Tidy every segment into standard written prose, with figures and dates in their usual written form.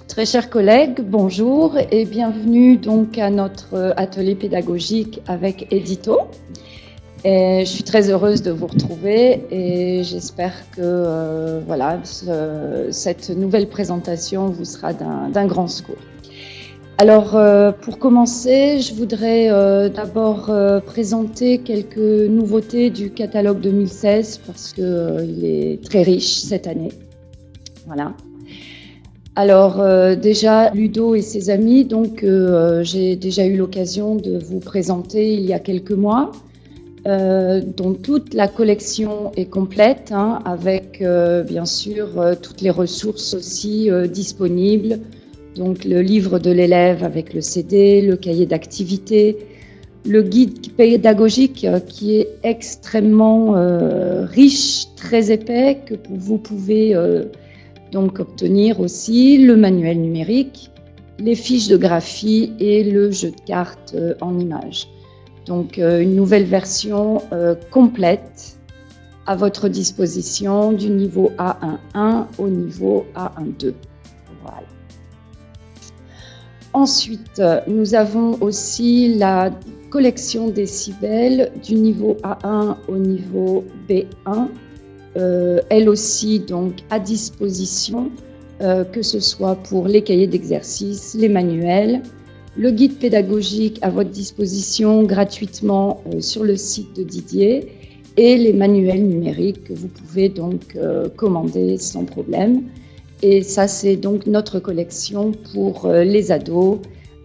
Très chers collègues, bonjour et bienvenue donc à notre atelier pédagogique avec Edito. Et je suis très heureuse de vous retrouver et j'espère que cette nouvelle présentation vous sera d'un grand secours. Alors, pour commencer, je voudrais d'abord présenter quelques nouveautés du catalogue 2016 parce qu'il est très riche cette année. Voilà. Alors déjà, Ludo et ses amis, donc j'ai déjà eu l'occasion de vous présenter il y a quelques mois. Donc toute la collection est complète, avec bien sûr toutes les ressources aussi disponibles. Donc le livre de l'élève avec le CD, le cahier d'activité, le guide pédagogique qui est extrêmement riche, très épais, que vous pouvez donc obtenir aussi, le manuel numérique, les fiches de graphie et le jeu de cartes en images. Donc une nouvelle version complète à votre disposition du niveau A1.1 au niveau A1.2. Voilà. Ensuite, nous avons aussi la collection décibels du niveau A1 au niveau B1. Elle aussi donc à disposition, que ce soit pour les cahiers d'exercice, les manuels, le guide pédagogique à votre disposition gratuitement sur le site de Didier et les manuels numériques que vous pouvez donc commander sans problème. Et ça, c'est donc notre collection pour les ados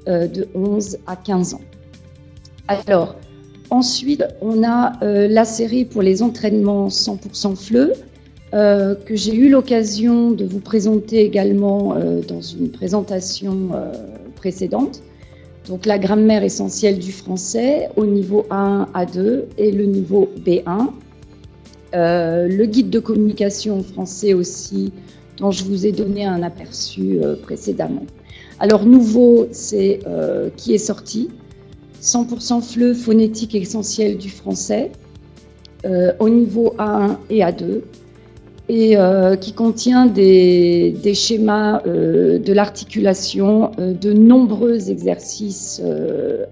de 11 à 15 ans. Alors, ensuite, on a la série pour les entraînements 100% FLE que j'ai eu l'occasion de vous présenter également dans une présentation précédente. Donc la grammaire essentielle du français au niveau A1, A2 et le niveau B1. Le guide de communication français aussi, dont je vous ai donné un aperçu précédemment. Alors nouveau, c'est qui est sorti. 100% FLE, phonétique essentielle du français, au niveau A1 et A2, et qui contient des schémas de l'articulation, de nombreux exercices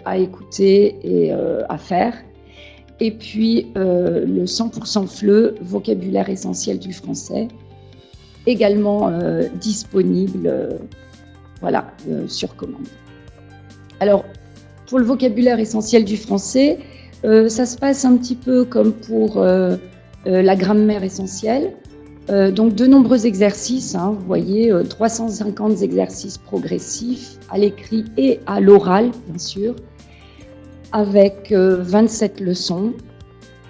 à écouter et à faire. Et puis le 100% FLE, vocabulaire essentiel du français, également disponible sur commande. Alors, pour le vocabulaire essentiel du français, ça se passe un petit peu comme pour la grammaire essentielle. Donc, de nombreux exercices, vous voyez, 350 exercices progressifs à l'écrit et à l'oral, bien sûr, avec 27 leçons,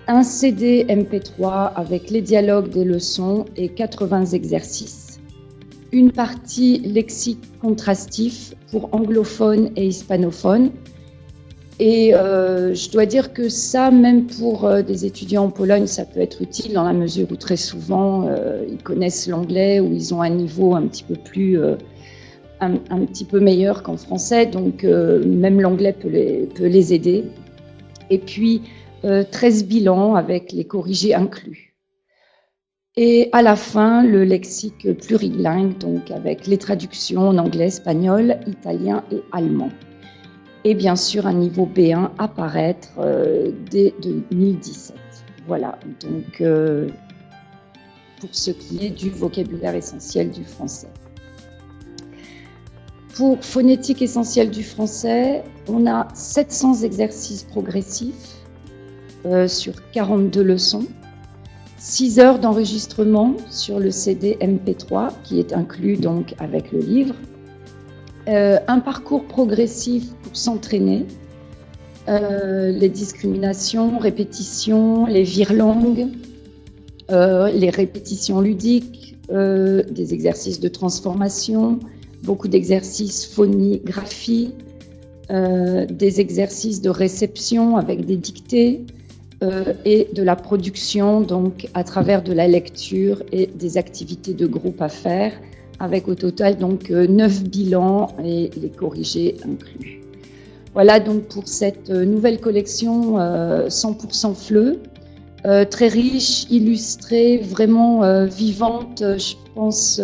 un CD MP3 avec les dialogues des leçons et 80 exercices, une partie lexique contrastif pour anglophones et hispanophones. Et je dois dire que ça, même pour des étudiants en Pologne, ça peut être utile dans la mesure où très souvent, ils connaissent l'anglais ou ils ont un niveau un petit peu plus, un petit peu meilleur qu'en français. Donc, même l'anglais peut les aider. Et puis, 13 bilans avec les corrigés inclus. Et à la fin, le lexique plurilingue, donc avec les traductions en anglais, espagnol, italien et allemand. Et bien sûr, un niveau B1 à paraître dès 2017. Voilà, donc pour ce qui est du vocabulaire essentiel du français. Pour phonétique essentielle du français, on a 700 exercices progressifs sur 42 leçons, 6 heures d'enregistrement sur le CD MP3 qui est inclus donc avec le livre, un parcours progressif pour s'entraîner, les discriminations, répétitions, les virelangues, les répétitions ludiques, des exercices de transformation, beaucoup d'exercices phonie-graphie, des exercices de réception avec des dictées et de la production donc à travers de la lecture et des activités de groupe à faire, avec au total donc 9 bilans et les corrigés inclus. Voilà donc pour cette nouvelle collection 100% FLE, très riche, illustrée, vraiment vivante, je pense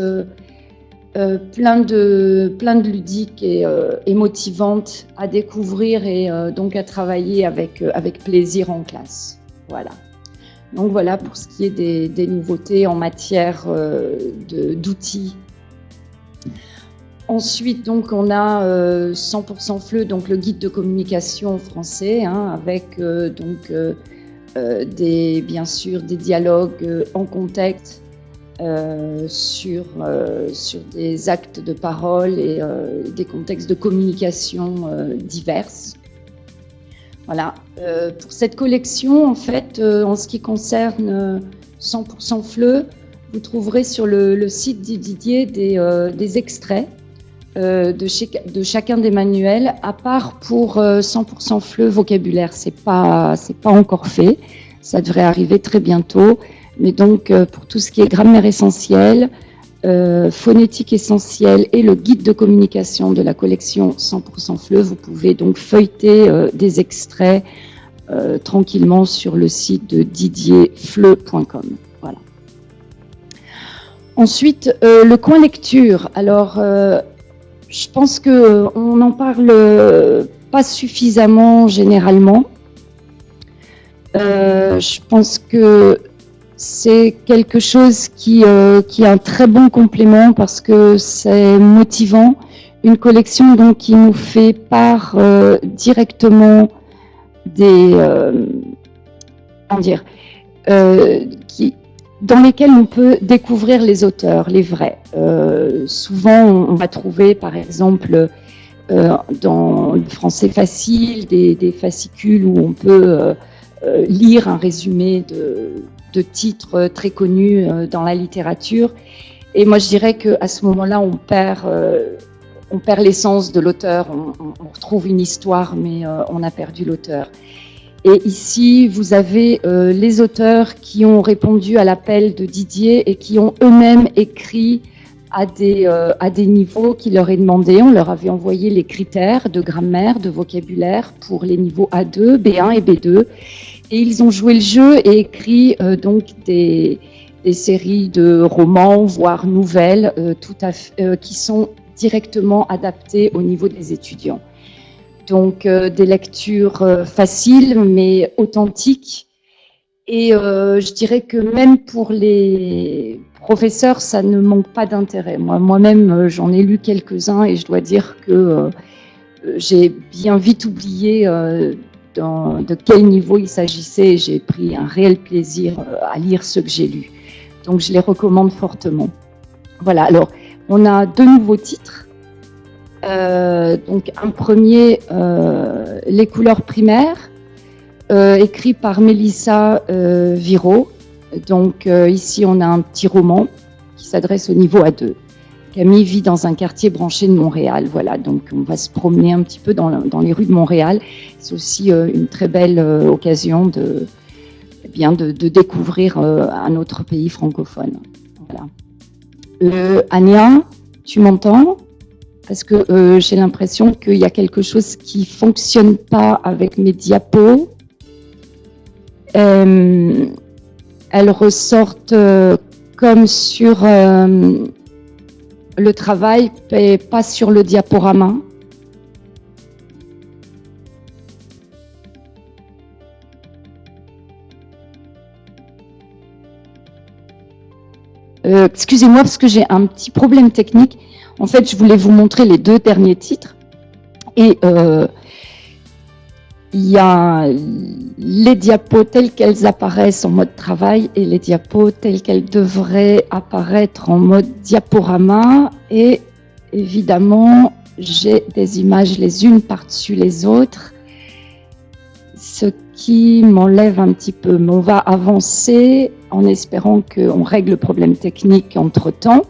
plein de ludiques et motivantes à découvrir et donc à travailler avec plaisir en classe. Voilà. Donc voilà pour ce qui est des nouveautés en matière d'outils. Ensuite, donc, on a 100% FLE, donc le guide de communication français, avec bien sûr des dialogues en contexte sur des actes de parole et des contextes de communication diverses. Voilà. Pour cette collection, en fait, en ce qui concerne 100% FLE, vous trouverez sur le site de Didier des extraits de chacun des manuels, à part pour 100% FLE vocabulaire. C'est pas encore fait. Ça devrait arriver très bientôt. Mais donc, pour tout ce qui est grammaire essentielle, phonétique essentielle et le guide de communication de la collection 100% FLE, vous pouvez donc feuilleter des extraits tranquillement sur le site de didierfleu.com. Voilà. Ensuite, le coin lecture. Alors, je pense qu'on n'en parle pas suffisamment généralement. Je pense que c'est quelque chose qui est un très bon complément parce que c'est motivant. Une collection donc qui nous fait part directement dans lesquels on peut découvrir les auteurs, les vrais. Souvent, on va trouver, par exemple, dans le français facile, des fascicules où on peut lire un résumé de titres très connus dans la littérature. Et moi, je dirais qu'à ce moment-là, on perd l'essence de l'auteur. On retrouve une histoire, mais on a perdu l'auteur. Et ici, vous avez les auteurs qui ont répondu à l'appel de Didier et qui ont eux-mêmes écrit à des niveaux qui leur est demandé. On leur avait envoyé les critères de grammaire, de vocabulaire pour les niveaux A2, B1 et B2. Et ils ont joué le jeu et écrit donc des séries de romans, voire nouvelles, qui sont directement adaptées au niveau des étudiants. Donc des lectures faciles mais authentiques. Et je dirais que même pour les professeurs, ça ne manque pas d'intérêt. Moi-même, j'en ai lu quelques-uns et je dois dire que j'ai bien vite oublié de quel niveau il s'agissait. J'ai pris un réel plaisir à lire ceux que j'ai lus. Donc je les recommande fortement. Voilà, alors on a 2 nouveaux titres. Donc un premier, Les couleurs primaires, écrit par Mélissa Viraud. Donc ici on a un petit roman qui s'adresse au niveau A2. Camille vit dans un quartier branché de Montréal. Voilà, donc on va se promener un petit peu dans les rues de Montréal. C'est aussi une très belle occasion de découvrir un autre pays francophone. Voilà. Ania, tu m'entends ? Parce que j'ai l'impression qu'il y a quelque chose qui ne fonctionne pas avec mes diapos. Elles ressortent comme sur le travail et pas sur le diaporama. Excusez-moi parce que j'ai un petit problème technique. En fait, je voulais vous montrer les 2 derniers titres. Et il y a les diapos telles qu'elles apparaissent en mode travail et les diapos telles qu'elles devraient apparaître en mode diaporama. Et évidemment, j'ai des images les unes par-dessus les autres, ce qui m'enlève un petit peu. Mais on va avancer en espérant qu'on règle le problème technique entre-temps.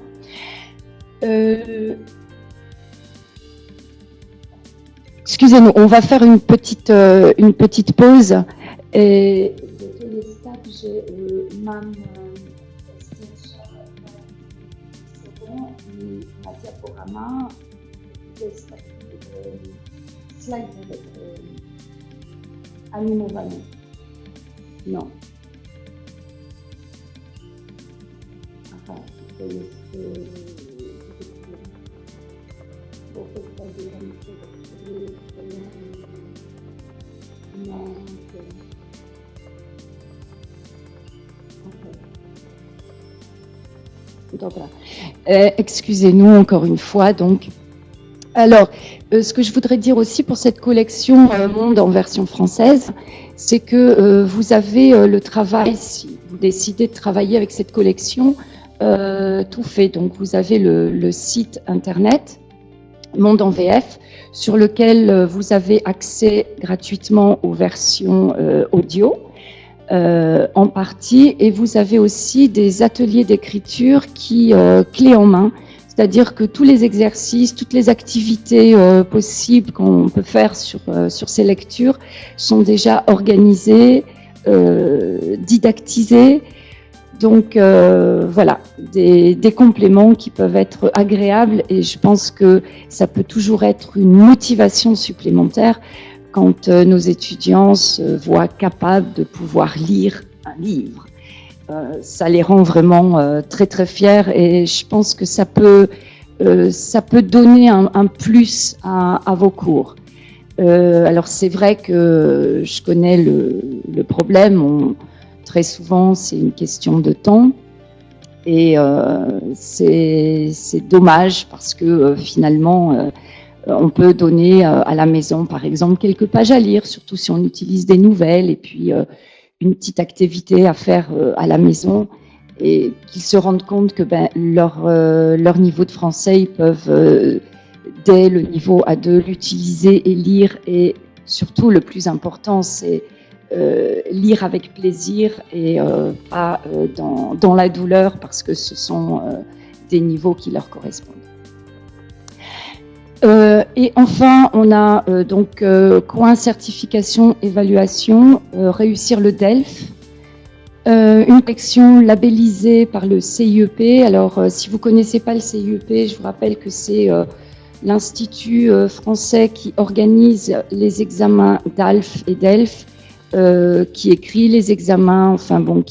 Excusez-nous, on va faire une petite pause. Et de tous les stades, j'ai MAM ma diaporama, slide avec animaux valents. Non. Enfin, Excusez-nous encore une fois. Donc, alors, ce que je voudrais dire aussi pour cette collection Monde en version française, c'est que vous avez le travail, si vous décidez de travailler avec cette collection, tout fait. Donc, vous avez le site internet Monde en VF, sur lequel vous avez accès gratuitement aux versions audio, en partie, et vous avez aussi des ateliers d'écriture qui, clés en main, c'est-à-dire que tous les exercices, toutes les activités possibles qu'on peut faire sur ces lectures sont déjà organisées, didactisées. Donc voilà, des compléments qui peuvent être agréables, et je pense que ça peut toujours être une motivation supplémentaire quand nos étudiants se voient capables de pouvoir lire un livre. Ça les rend vraiment très très fiers, et je pense que ça peut donner un plus à vos cours. Alors c'est vrai que je connais le problème. Très souvent, c'est une question de temps, et c'est dommage parce que finalement, on peut donner à la maison, par exemple, quelques pages à lire, surtout si on utilise des nouvelles, et puis une petite activité à faire à la maison, et qu'ils se rendent compte que leur niveau de français, ils peuvent, dès le niveau A2, l'utiliser et lire, et surtout, le plus important, c'est lire avec plaisir et pas dans la douleur, parce que ce sont des niveaux qui leur correspondent. Et enfin, on a donc coin certification, évaluation, réussir le DELF, une collection labellisée par le CIEP. Alors, si vous ne connaissez pas le CIEP, je vous rappelle que c'est l'Institut français qui organise les examens DALF et DELF, qui écrit les examens, enfin bon,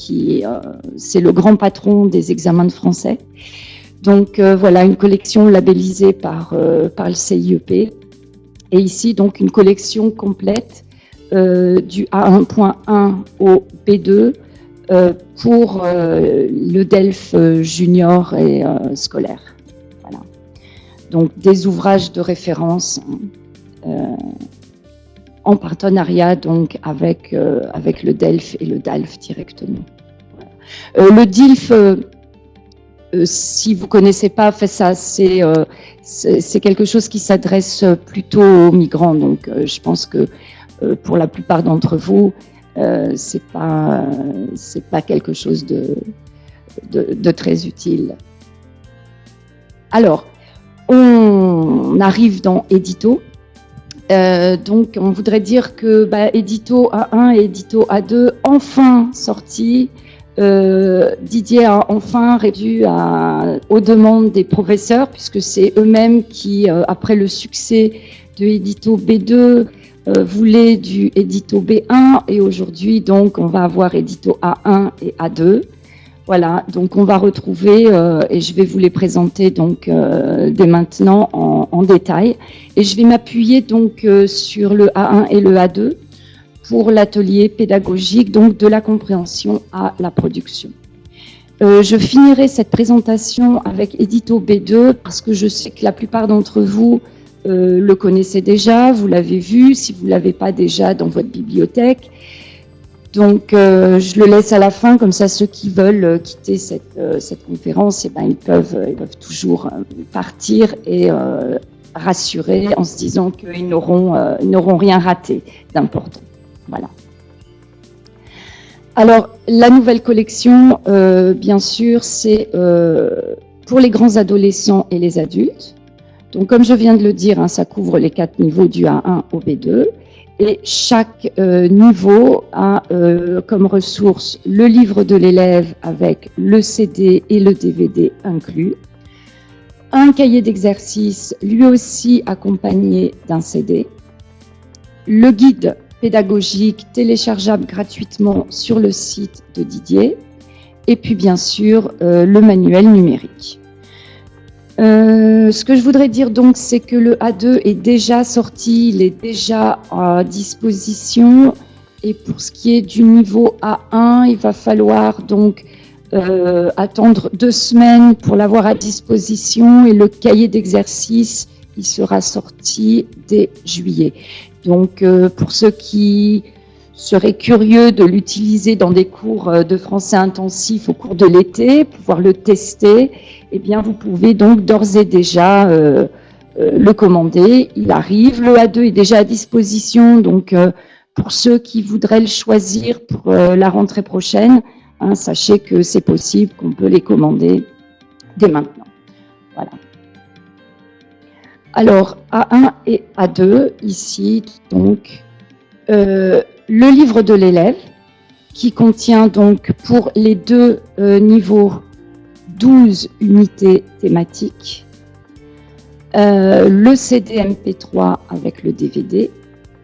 c'est le grand patron des examens de français. Donc voilà, une collection labellisée par le CIEP. Et ici, donc, une collection complète du A1.1 au B2 pour le DELF junior et scolaire. Voilà. Donc des ouvrages de référence en partenariat donc avec le DELF et le DALF directement. Le DILF, si vous ne connaissez pas, ça c'est quelque chose qui s'adresse plutôt aux migrants. Donc je pense que pour la plupart d'entre vous, c'est pas quelque chose de très utile. Alors, on arrive dans Édito. Donc, on voudrait dire que Édito A1 et Édito A2 enfin sortis. Didier a enfin répondu aux demandes des professeurs, puisque c'est eux-mêmes qui, après le succès de Édito B2, voulaient du Édito B1, et aujourd'hui, donc, on va avoir Édito A1 et A2. Voilà, donc on va retrouver, et je vais vous les présenter donc dès maintenant en détail. Et je vais m'appuyer donc sur le A1 et le A2 pour l'atelier pédagogique, donc de la compréhension à la production. Je finirai cette présentation avec Édito B2 parce que je sais que la plupart d'entre vous le connaissez déjà, vous l'avez vu, si vous ne l'avez pas déjà dans votre bibliothèque. Donc, je le laisse à la fin, comme ça, ceux qui veulent quitter cette conférence, ils peuvent toujours partir et rassurer en se disant qu'ils n'auront rien raté d'important. Voilà. Alors, la nouvelle collection, bien sûr, c'est pour les grands adolescents et les adultes. Donc, comme je viens de le dire, ça couvre les 4 niveaux du A1 au B2. Et chaque niveau a comme ressource le livre de l'élève avec le CD et le DVD inclus, un cahier d'exercice lui aussi accompagné d'un CD, le guide pédagogique téléchargeable gratuitement sur le site de Didier, et puis bien sûr le manuel numérique. Ce que je voudrais dire donc, c'est que le A2 est déjà sorti, il est déjà à disposition. Et pour ce qui est du niveau A1, il va falloir donc attendre 2 semaines pour l'avoir à disposition et le cahier d'exercice, il sera sorti dès juillet. Donc, pour ceux qui seraient curieux de l'utiliser dans des cours de français intensifs au cours de l'été, pouvoir le tester, eh bien, vous pouvez donc d'ores et déjà le commander. Il arrive. Le A2 est déjà à disposition, donc pour ceux qui voudraient le choisir pour la rentrée prochaine, hein, sachez que c'est possible, qu'on peut les commander dès maintenant. Voilà. Alors, A1 et A2, ici, donc, le livre de l'élève, qui contient donc pour les deux niveaux 12 unités thématiques, le CD MP3 avec le DVD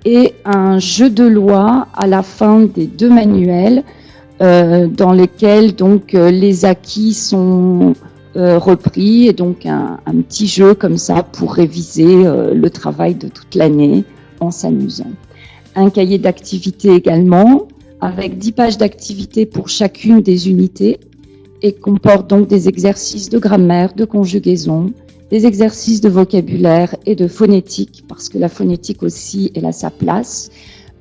et un jeu de loi à la fin des 2 manuels dans lesquels donc les acquis sont repris et donc un petit jeu comme ça pour réviser le travail de toute l'année en s'amusant. Un cahier d'activités également avec 10 pages d'activités pour chacune des unités et comporte donc des exercices de grammaire, de conjugaison, des exercices de vocabulaire et de phonétique, parce que la phonétique aussi, elle a sa place,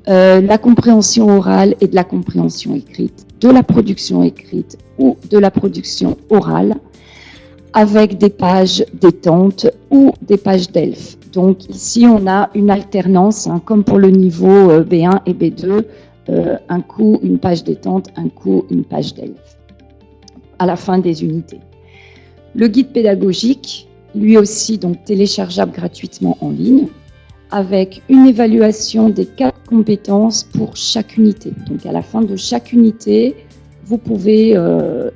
la compréhension orale et de la compréhension écrite, de la production écrite ou de la production orale, avec des pages détente ou des pages DELF. Donc ici, on a une alternance, hein, comme pour le niveau B1 et B2, un coup une page détente, un coup une page DELF, à la fin des unités. Le guide pédagogique, lui aussi donc téléchargeable gratuitement en ligne, avec une évaluation des 4 compétences pour chaque unité. Donc à la fin de chaque unité, vous pouvez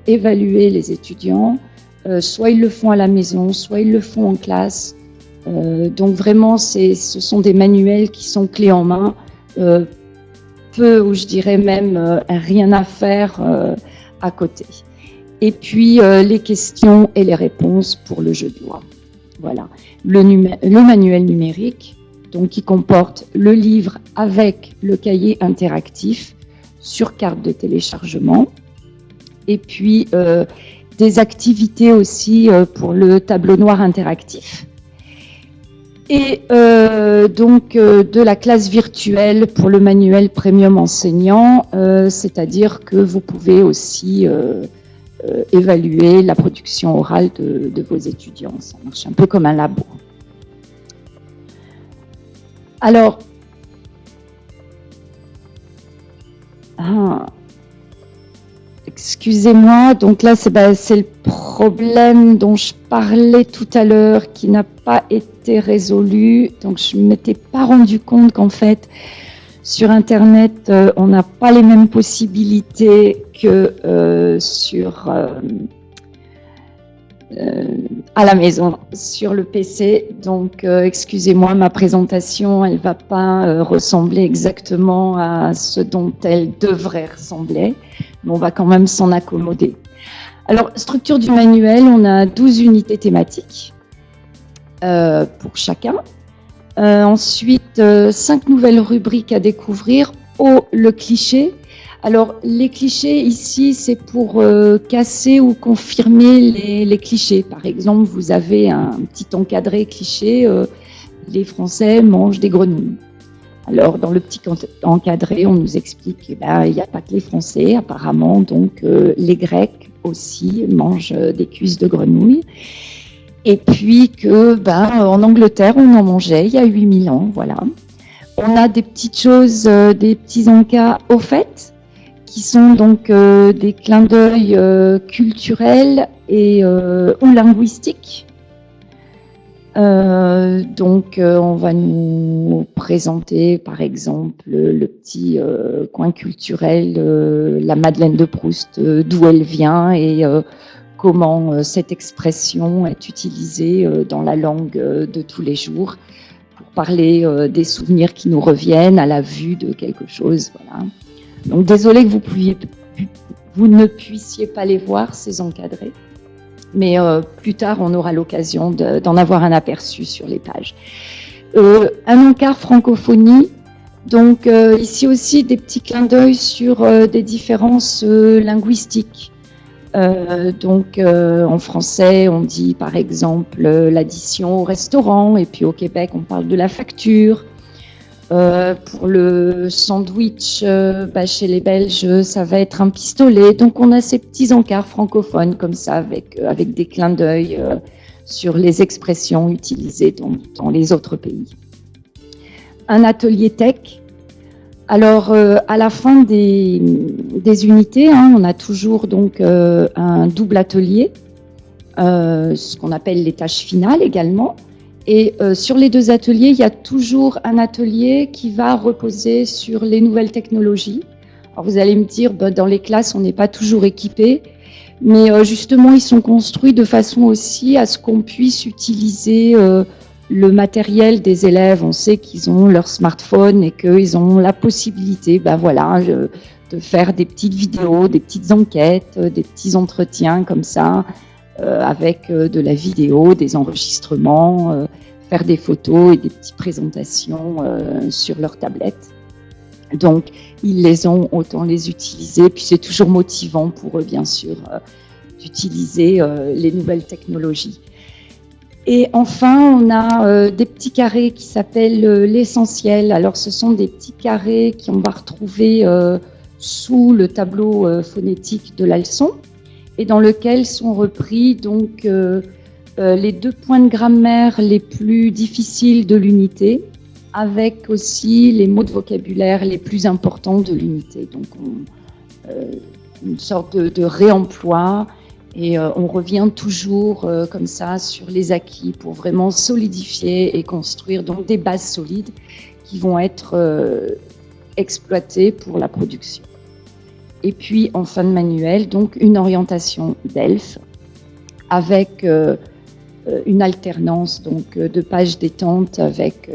évaluer les étudiants, soit ils le font à la maison, soit ils le font en classe. Donc vraiment, ce sont des manuels qui sont clés en main, peu ou je dirais même rien à faire à côté. Et puis les questions et les réponses pour le jeu de loi. Voilà. Le manuel numérique, donc qui comporte le livre avec le cahier interactif sur carte de téléchargement. Et puis des activités aussi pour le tableau noir interactif. Et donc de la classe virtuelle pour le manuel premium enseignant, c'est-à-dire que vous pouvez aussi évaluer la production orale de vos étudiants. Ça marche un peu comme un labo. Alors, excusez-moi, donc là c'est le problème dont je parlais tout à l'heure qui n'a pas été résolu. Donc je ne m'étais pas rendu compte qu'en fait sur Internet on n'a pas les mêmes possibilités que à la maison, sur le PC. Donc excusez-moi, ma présentation elle ne va pas ressembler exactement à ce dont elle devrait ressembler, mais on va quand même s'en accommoder. Alors, structure du manuel, on a 12 unités thématiques pour chacun. Ensuite, 5 nouvelles rubriques à découvrir. Le cliché. Alors, les clichés ici, c'est pour casser ou confirmer les clichés. Par exemple, vous avez un petit encadré cliché, les Français mangent des grenouilles. Alors, dans le petit encadré, on nous explique qu'il n'y a pas que les Français, apparemment, donc les Grecs aussi mangent des cuisses de grenouilles. Et puis que, en Angleterre, on en mangeait il y a 8000 ans, voilà. On a des petites choses, des petits encas au fait, qui sont donc des clins d'œil culturels et ou linguistiques. Donc, on va nous présenter, par exemple, le petit coin culturel, la Madeleine de Proust, d'où elle vient et comment cette expression est utilisée dans la langue de tous les jours pour parler des souvenirs qui nous reviennent à la vue de quelque chose. Voilà. Donc, désolé que vous ne puissiez pas les voir, ces encadrés. Mais plus tard, on aura l'occasion d'en avoir un aperçu sur les pages. Un encart francophonie. Donc ici aussi, des petits clins d'œil sur des différences linguistiques. En français, on dit par exemple l'addition au restaurant, et puis au Québec, on parle de la facture. Pour le sandwich, chez les Belges, ça va être un pistolet. Donc, on a ces petits encarts francophones comme ça, avec des clins d'œil sur les expressions utilisées dans les autres pays. Un atelier tech. Alors, à la fin des unités, on a toujours donc un double atelier, ce qu'on appelle les tâches finales également. Et sur les deux ateliers, il y a toujours un atelier qui va reposer sur les nouvelles technologies. Alors vous allez me dire, dans les classes, on n'est pas toujours équipé, mais justement, ils sont construits de façon aussi à ce qu'on puisse utiliser le matériel des élèves. On sait qu'ils ont leur smartphone et qu'ils ont la possibilité, de faire des petites vidéos, des petites enquêtes, des petits entretiens comme ça, avec de la vidéo, des enregistrements, faire des photos et des petites présentations sur leur tablette. Donc, ils les ont, autant les utiliser. Puis c'est toujours motivant pour eux, bien sûr, d'utiliser les nouvelles technologies. Et enfin, on a des petits carrés qui s'appellent l'essentiel. Alors, ce sont des petits carrés qu'on va retrouver sous le tableau phonétique de la leçon, et dans lequel sont repris donc les 2 points de grammaire les plus difficiles de l'unité, avec aussi les mots de vocabulaire les plus importants de l'unité. Donc, une sorte de réemploi, et on revient toujours comme ça sur les acquis pour vraiment solidifier et construire donc des bases solides qui vont être exploitées pour la production. Et puis, en fin de manuel, donc une orientation DELF avec une alternance donc, de pages détente avec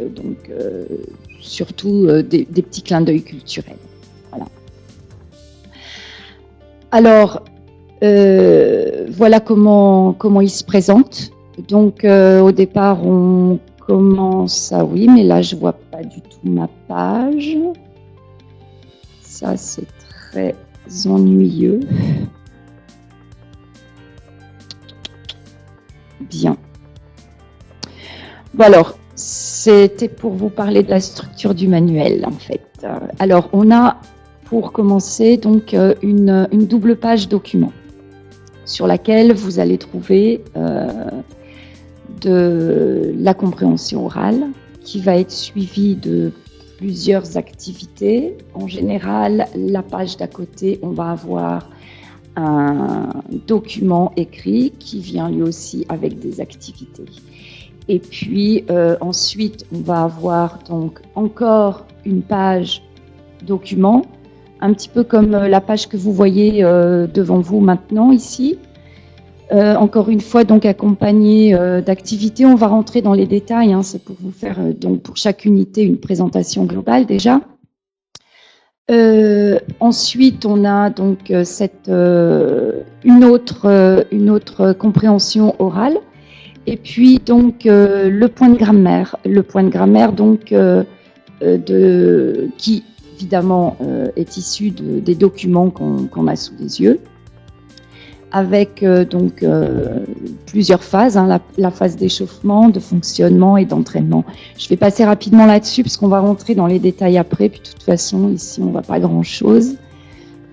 surtout des petits clins d'œil culturels. Voilà. Alors, voilà comment il se présente. Donc, au départ, on commence à... Oui, mais là, je ne vois pas du tout ma page. Ça, c'est très ennuyeux. Bien. Bon, alors, c'était pour vous parler de la structure du manuel, en fait. Alors, on a, pour commencer, donc, une double page document sur laquelle vous allez trouver de la compréhension orale qui va être suivie de plusieurs activités. En général, la page d'à côté, on va avoir un document écrit qui vient lui aussi avec des activités. Et puis ensuite, on va avoir donc encore une page document, un petit peu comme la page que vous voyez devant vous maintenant ici. Encore une fois, donc accompagnée d'activités. On va rentrer dans les détails, c'est pour vous faire donc pour chaque unité une présentation globale déjà. Ensuite, on a donc une autre compréhension orale, et puis donc le point de grammaire. Le point de grammaire donc qui évidemment est issu des documents qu'on a sous les yeux, avec plusieurs phases, la phase d'échauffement, de fonctionnement et d'entraînement. Je vais passer rapidement là-dessus parce qu'on va rentrer dans les détails après, puis de toute façon, ici, on ne voit pas grand-chose.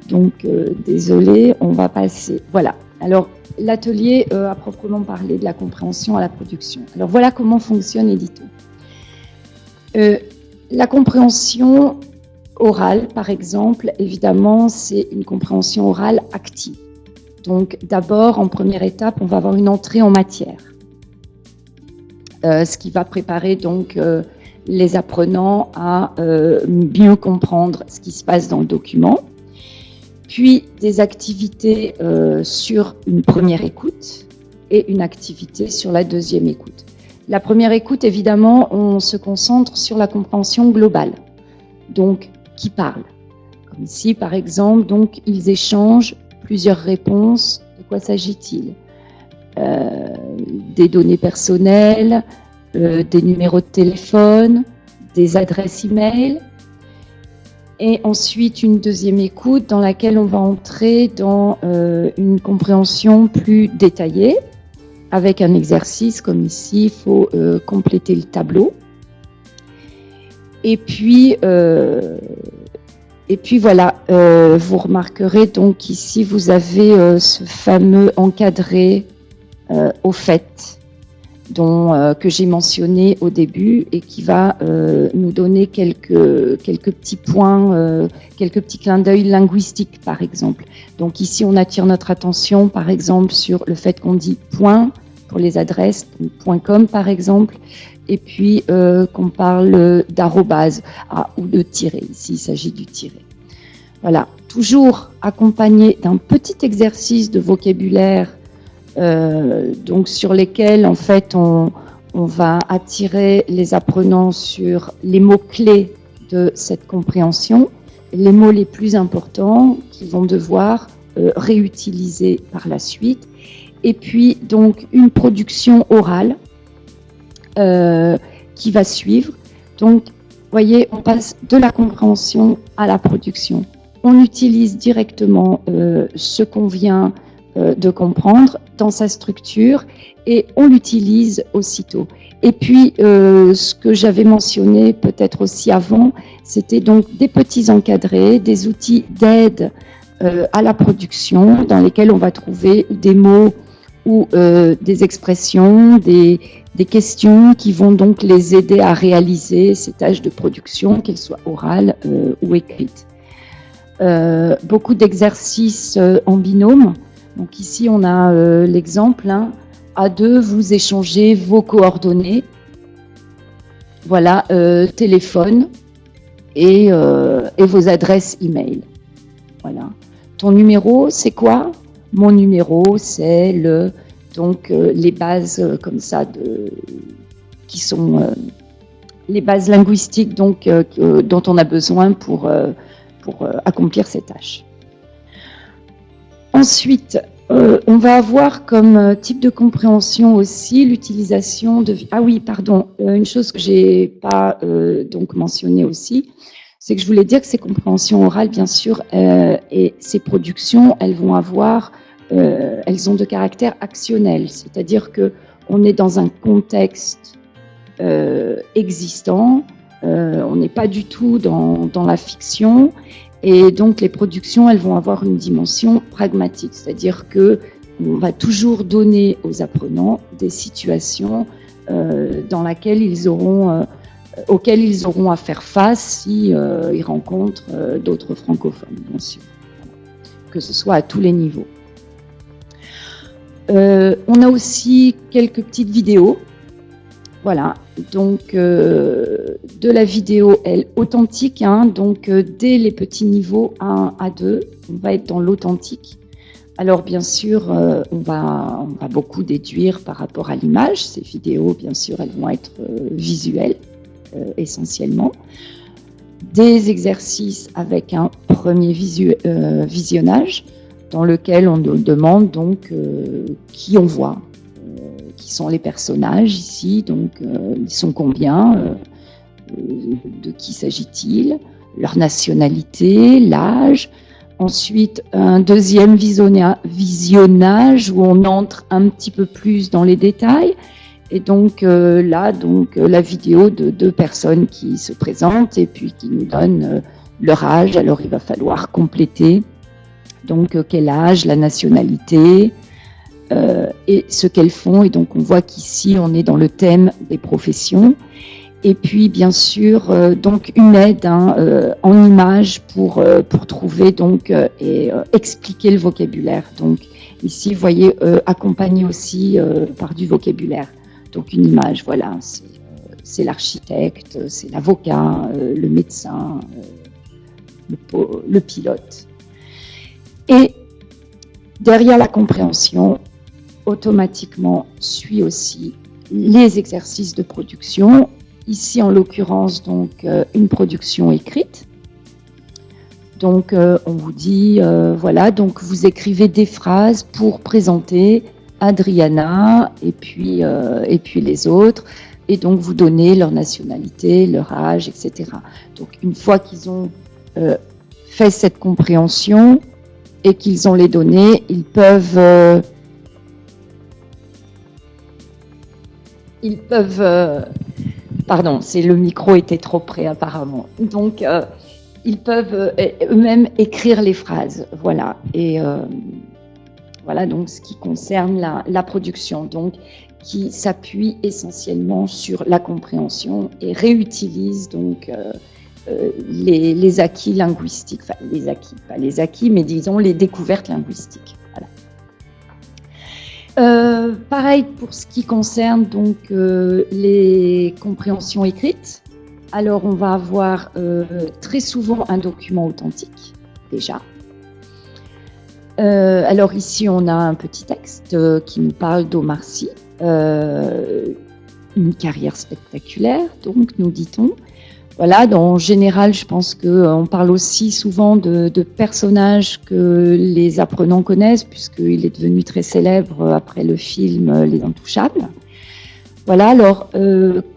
Donc, désolé, on va passer. Voilà. Alors, l'atelier à proprement parler de la compréhension à la production. Alors, voilà comment fonctionne Edito. La compréhension orale, par exemple, évidemment, c'est une compréhension orale active. Donc, d'abord, en première étape, on va avoir une entrée en matière, ce qui va préparer donc les apprenants à mieux comprendre ce qui se passe dans le document. Puis, des activités sur une première écoute et une activité sur la deuxième écoute. La première écoute, évidemment, on se concentre sur la compréhension globale, donc qui parle. Comme ici, par exemple, donc, ils échangent plusieurs réponses. De quoi s'agit-il? Des données personnelles, des numéros de téléphone, des adresses e-mail. Et ensuite, une deuxième écoute dans laquelle on va entrer dans une compréhension plus détaillée, avec un exercice comme ici, il faut compléter le tableau. Et puis voilà, vous remarquerez donc ici, vous avez ce fameux encadré au fait que j'ai mentionné au début et qui va nous donner quelques petits points, quelques petits clins d'œil linguistiques par exemple. Donc ici on attire notre attention par exemple sur le fait qu'on dit point pour les adresses, .com par exemple, et puis qu'on parle d'arrobase ou de tiret. Ici il s'agit du tiret. Voilà, toujours accompagné d'un petit exercice de vocabulaire donc sur lesquels en fait on va attirer les apprenants sur les mots-clés de cette compréhension, les mots les plus importants qu'ils vont devoir réutiliser par la suite, et puis donc une production orale qui va suivre. Donc vous voyez, on passe de la compréhension à la production. On utilise directement ce qu'on vient de comprendre dans sa structure et on l'utilise aussitôt. Et puis, ce que j'avais mentionné peut-être aussi avant, c'était donc des petits encadrés, des outils d'aide à la production dans lesquels on va trouver des mots ou des expressions, des questions qui vont donc les aider à réaliser ces tâches de production, qu'elles soient orales ou écrites. Beaucoup d'exercices en binôme. Donc ici, on a l'exemple, hein, à deux, vous échangez vos coordonnées, voilà, téléphone et vos adresses e-mail. Voilà. Ton numéro, c'est quoi? Mon numéro, c'est les bases comme ça qui sont les bases linguistiques donc dont on a besoin pour accomplir ces tâches. Ensuite, on va avoir comme type de compréhension aussi l'utilisation de... Ah oui, pardon, une chose que j'ai pas donc mentionnée aussi, c'est que je voulais dire que ces compréhensions orales, bien sûr, et ces productions, elles ont de caractère actionnel, c'est-à-dire que on est dans un contexte existant, on n'est pas du tout dans la fiction. Et donc, les productions, elles vont avoir une dimension pragmatique, c'est-à-dire qu'on va toujours donner aux apprenants des situations auxquelles ils auront à faire face si ils rencontrent d'autres francophones, bien sûr, que ce soit à tous les niveaux. On a aussi quelques petites vidéos. Voilà, donc de la vidéo, elle, authentique, hein, donc dès les petits niveaux 1 à 2, on va être dans l'authentique. Alors bien sûr, on va beaucoup déduire par rapport à l'image. Ces vidéos, bien sûr, elles vont être visuelles, essentiellement. Des exercices avec un premier visionnage, dans lequel on demande donc qui on voit. Qui sont les personnages ici, donc ils sont combien, de qui s'agit-il, leur nationalité, l'âge. Ensuite, un deuxième visionnage où on entre un petit peu plus dans les détails. Et donc là, la vidéo de deux personnes qui se présentent et puis qui nous donnent leur âge. Alors il va falloir compléter. Donc quel âge, la nationalité, et ce qu'elles font. Et donc on voit qu'ici on est dans le thème des professions. Et puis bien sûr donc une aide en images pour trouver donc et expliquer le vocabulaire. Donc ici vous voyez accompagné aussi par du vocabulaire. Donc une image, voilà, c'est l'architecte, c'est l'avocat, le médecin, le pilote. Et derrière la compréhension, automatiquement suit aussi les exercices de production. Ici, en l'occurrence, donc une production écrite. Donc, on vous dit, voilà, donc vous écrivez des phrases pour présenter Adriana et puis les autres, et donc vous donnez leur nationalité, leur âge, etc. Donc, une fois qu'ils ont fait cette compréhension et qu'ils ont les données, ils peuvent pardon, le micro était trop près apparemment. Donc, ils peuvent eux-mêmes écrire les phrases. Voilà. Et voilà donc ce qui concerne la production, donc qui s'appuie essentiellement sur la compréhension et réutilise donc les acquis linguistiques, enfin les acquis, pas les acquis, mais disons les découvertes linguistiques. Voilà. Pareil pour ce qui concerne donc les compréhensions écrites. Alors on va avoir très souvent un document authentique déjà. Alors ici on a un petit texte qui nous parle d'Omar Sy, une carrière spectaculaire, donc nous dit-on. Voilà, en général, je pense qu'on parle aussi souvent de personnages que les apprenants connaissent, puisqu'il est devenu très célèbre après le film Les Intouchables. Voilà, alors,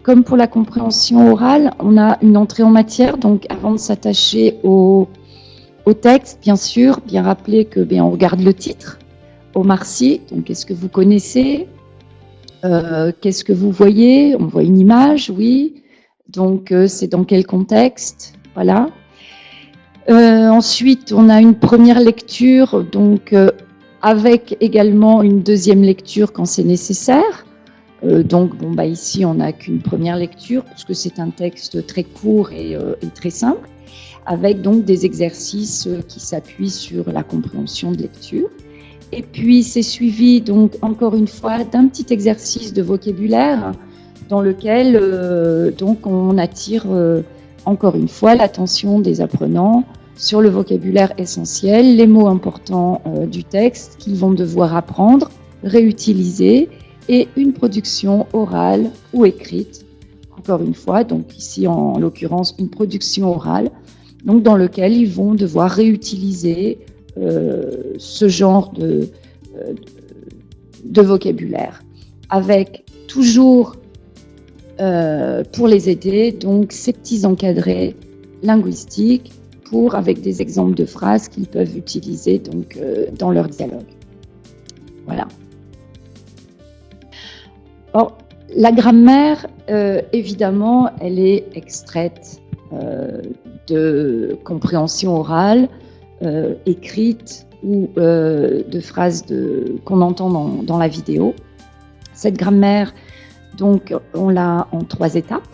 comme pour la compréhension orale, on a une entrée en matière, donc avant de s'attacher au texte, bien sûr, bien rappeler que on regarde le titre, Omar Sy, donc est-ce que vous connaissez qu'est-ce que vous voyez? On voit une image, oui. Donc, c'est dans quel contexte? Voilà. Ensuite, on a une première lecture, donc avec également une deuxième lecture quand c'est nécessaire. Donc, ici, on n'a qu'une première lecture, puisque c'est un texte très court et très simple, avec donc des exercices qui s'appuient sur la compréhension de lecture. Et puis, c'est suivi, donc, encore une fois, d'un petit exercice de vocabulaire dans lequel donc, on attire, encore une fois, l'attention des apprenants sur le vocabulaire essentiel, les mots importants du texte qu'ils vont devoir apprendre, réutiliser, et une production orale ou écrite, encore une fois, donc ici, en l'occurrence, une production orale, donc dans lequel ils vont devoir réutiliser ce genre de vocabulaire, avec toujours, pour les aider, donc ces petits encadrés linguistiques avec des exemples de phrases qu'ils peuvent utiliser donc, dans leur dialogue. Voilà. Or, la grammaire, évidemment, elle est extraite de compréhension orale, écrite ou de phrases qu'on entend dans la vidéo. Cette grammaire, donc, on l'a en 3 étapes.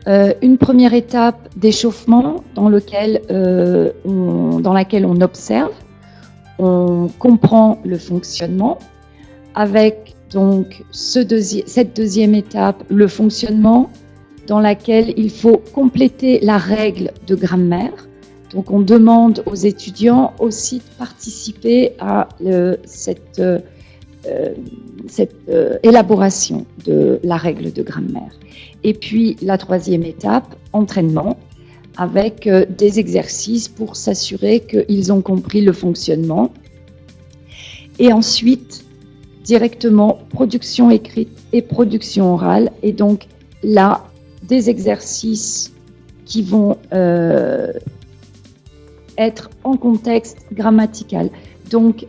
Une première étape d'échauffement dans laquelle on observe, on comprend le fonctionnement, avec donc cette deuxième étape, le fonctionnement, dans laquelle il faut compléter la règle de grammaire. Donc, on demande aux étudiants aussi de participer à cette élaboration de la règle de grammaire. Et puis, la troisième étape, entraînement, avec des exercices pour s'assurer qu'ils ont compris le fonctionnement. Et ensuite, directement, production écrite et production orale. Et donc, là, des exercices qui vont être en contexte grammatical. Donc,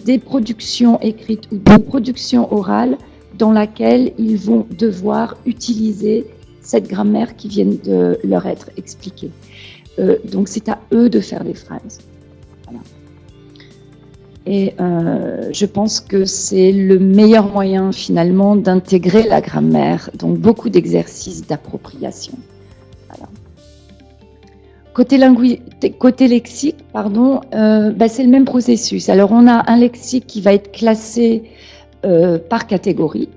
des productions écrites ou des productions orales dans laquelle ils vont devoir utiliser cette grammaire qui vient de leur être expliquée. Donc, c'est à eux de faire des phrases. Voilà. Et je pense que c'est le meilleur moyen, finalement, d'intégrer la grammaire. Donc, beaucoup d'exercices d'appropriation. Voilà. Côté lexique, c'est le même processus. Alors, on a un lexique qui va être classé par catégorie.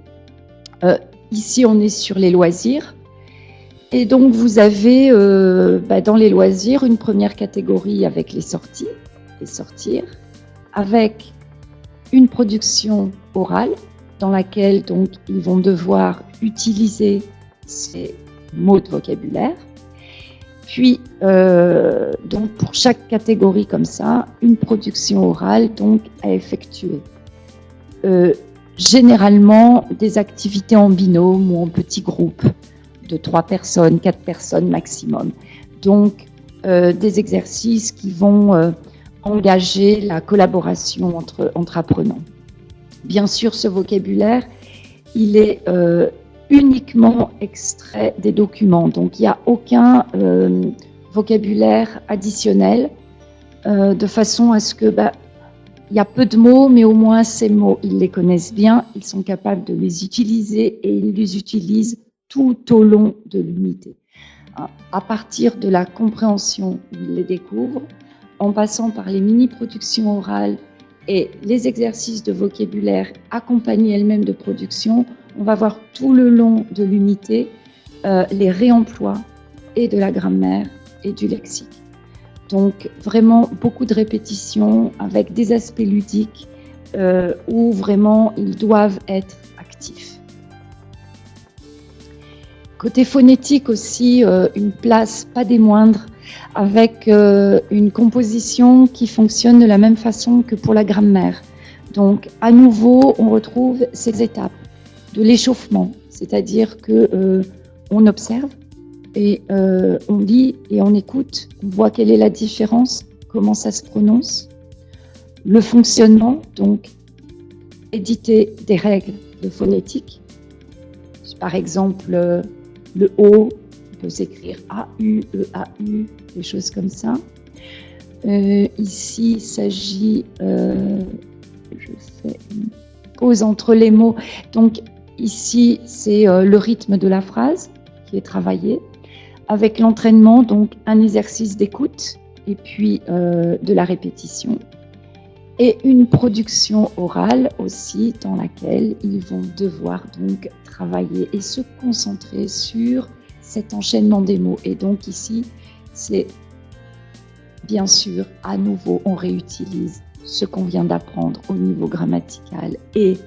Ici, on est sur les loisirs. Et donc, vous avez dans les loisirs une première catégorie avec les sorties, les sortir, avec une production orale dans laquelle donc, ils vont devoir utiliser ces mots de vocabulaire. Puis, donc, pour chaque catégorie comme ça, une production orale donc, à effectuer. Généralement, des activités en binôme ou en petits groupes de 3 personnes, 4 personnes maximum. Donc, des exercices qui vont engager la collaboration entre apprenants. Bien sûr, ce vocabulaire, il est uniquement extrait des documents, donc il n'y a aucun vocabulaire additionnel, de façon à ce que il y a peu de mots, mais au moins ces mots, ils les connaissent bien, ils sont capables de les utiliser et ils les utilisent tout au long de l'unité. À partir de la compréhension, ils les découvrent, en passant par les mini-productions orales et les exercices de vocabulaire accompagnés elles-mêmes de production, on va voir tout le long de l'unité les réemplois et de la grammaire et du lexique. Donc vraiment beaucoup de répétitions avec des aspects ludiques où vraiment ils doivent être actifs. Côté phonétique aussi, une place pas des moindres, avec une composition qui fonctionne de la même façon que pour la grammaire. Donc à nouveau, on retrouve ces étapes de l'échauffement, c'est-à-dire que on observe et on lit et on écoute, on voit quelle est la différence, comment ça se prononce, le fonctionnement, donc éditer des règles de phonétique. Par exemple, le O, on peut s'écrire A-U, E-A-U, des choses comme ça. Ici, il s'agit, je fais une pause entre les mots. Donc ici, c'est le rythme de la phrase qui est travaillé. Avec l'entraînement, donc un exercice d'écoute et puis de la répétition. Et une production orale aussi dans laquelle ils vont devoir donc travailler et se concentrer sur cet enchaînement des mots. Et donc ici, c'est bien sûr, à nouveau, on réutilise ce qu'on vient d'apprendre au niveau grammatical et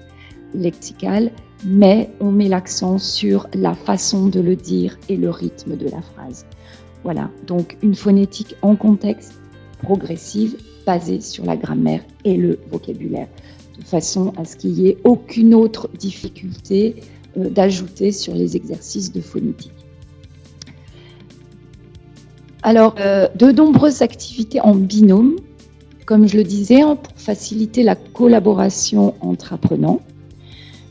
lexical, mais on met l'accent sur la façon de le dire et le rythme de la phrase. Voilà, donc une phonétique en contexte, progressive, basée sur la grammaire et le vocabulaire, de façon à ce qu'il n'y ait aucune autre difficulté d'ajouter sur les exercices de phonétique. Alors, de nombreuses activités en binôme, comme je le disais, pour faciliter la collaboration entre apprenants.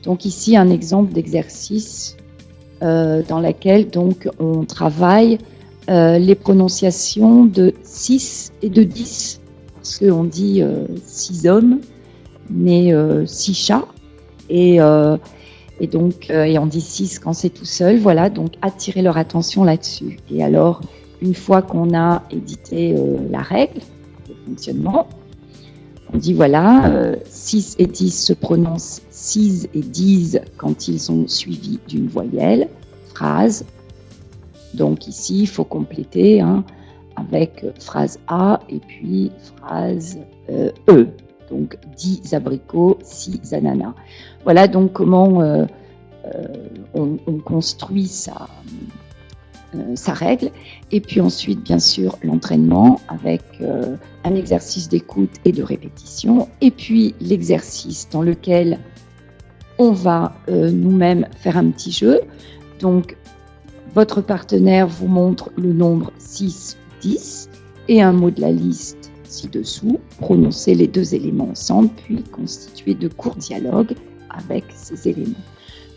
Donc ici, un exemple d'exercice dans lequel donc, on travaille les prononciations de 6 et de 10, parce qu'on dit 6 hommes, mais 6 chats, et on dit 6 quand c'est tout seul, voilà, donc attirer leur attention là-dessus. Et alors, une fois qu'on a édité la règle de fonctionnement, on dit voilà, 6 et 10 se prononcent 6 et 10 quand ils sont suivis d'une voyelle, phrase. Donc ici, il faut compléter avec phrase A et puis phrase E. Donc 10 abricots, 6 ananas. Voilà donc comment on construit sa règle. Et puis ensuite, bien sûr, l'entraînement avec un exercice d'écoute et de répétition. Et puis l'exercice dans lequel on va nous-mêmes faire un petit jeu. Donc, votre partenaire vous montre le nombre 6, 10 et un mot de la liste ci-dessous. Prononcez les deux éléments ensemble, puis constituez de courts dialogues avec ces éléments.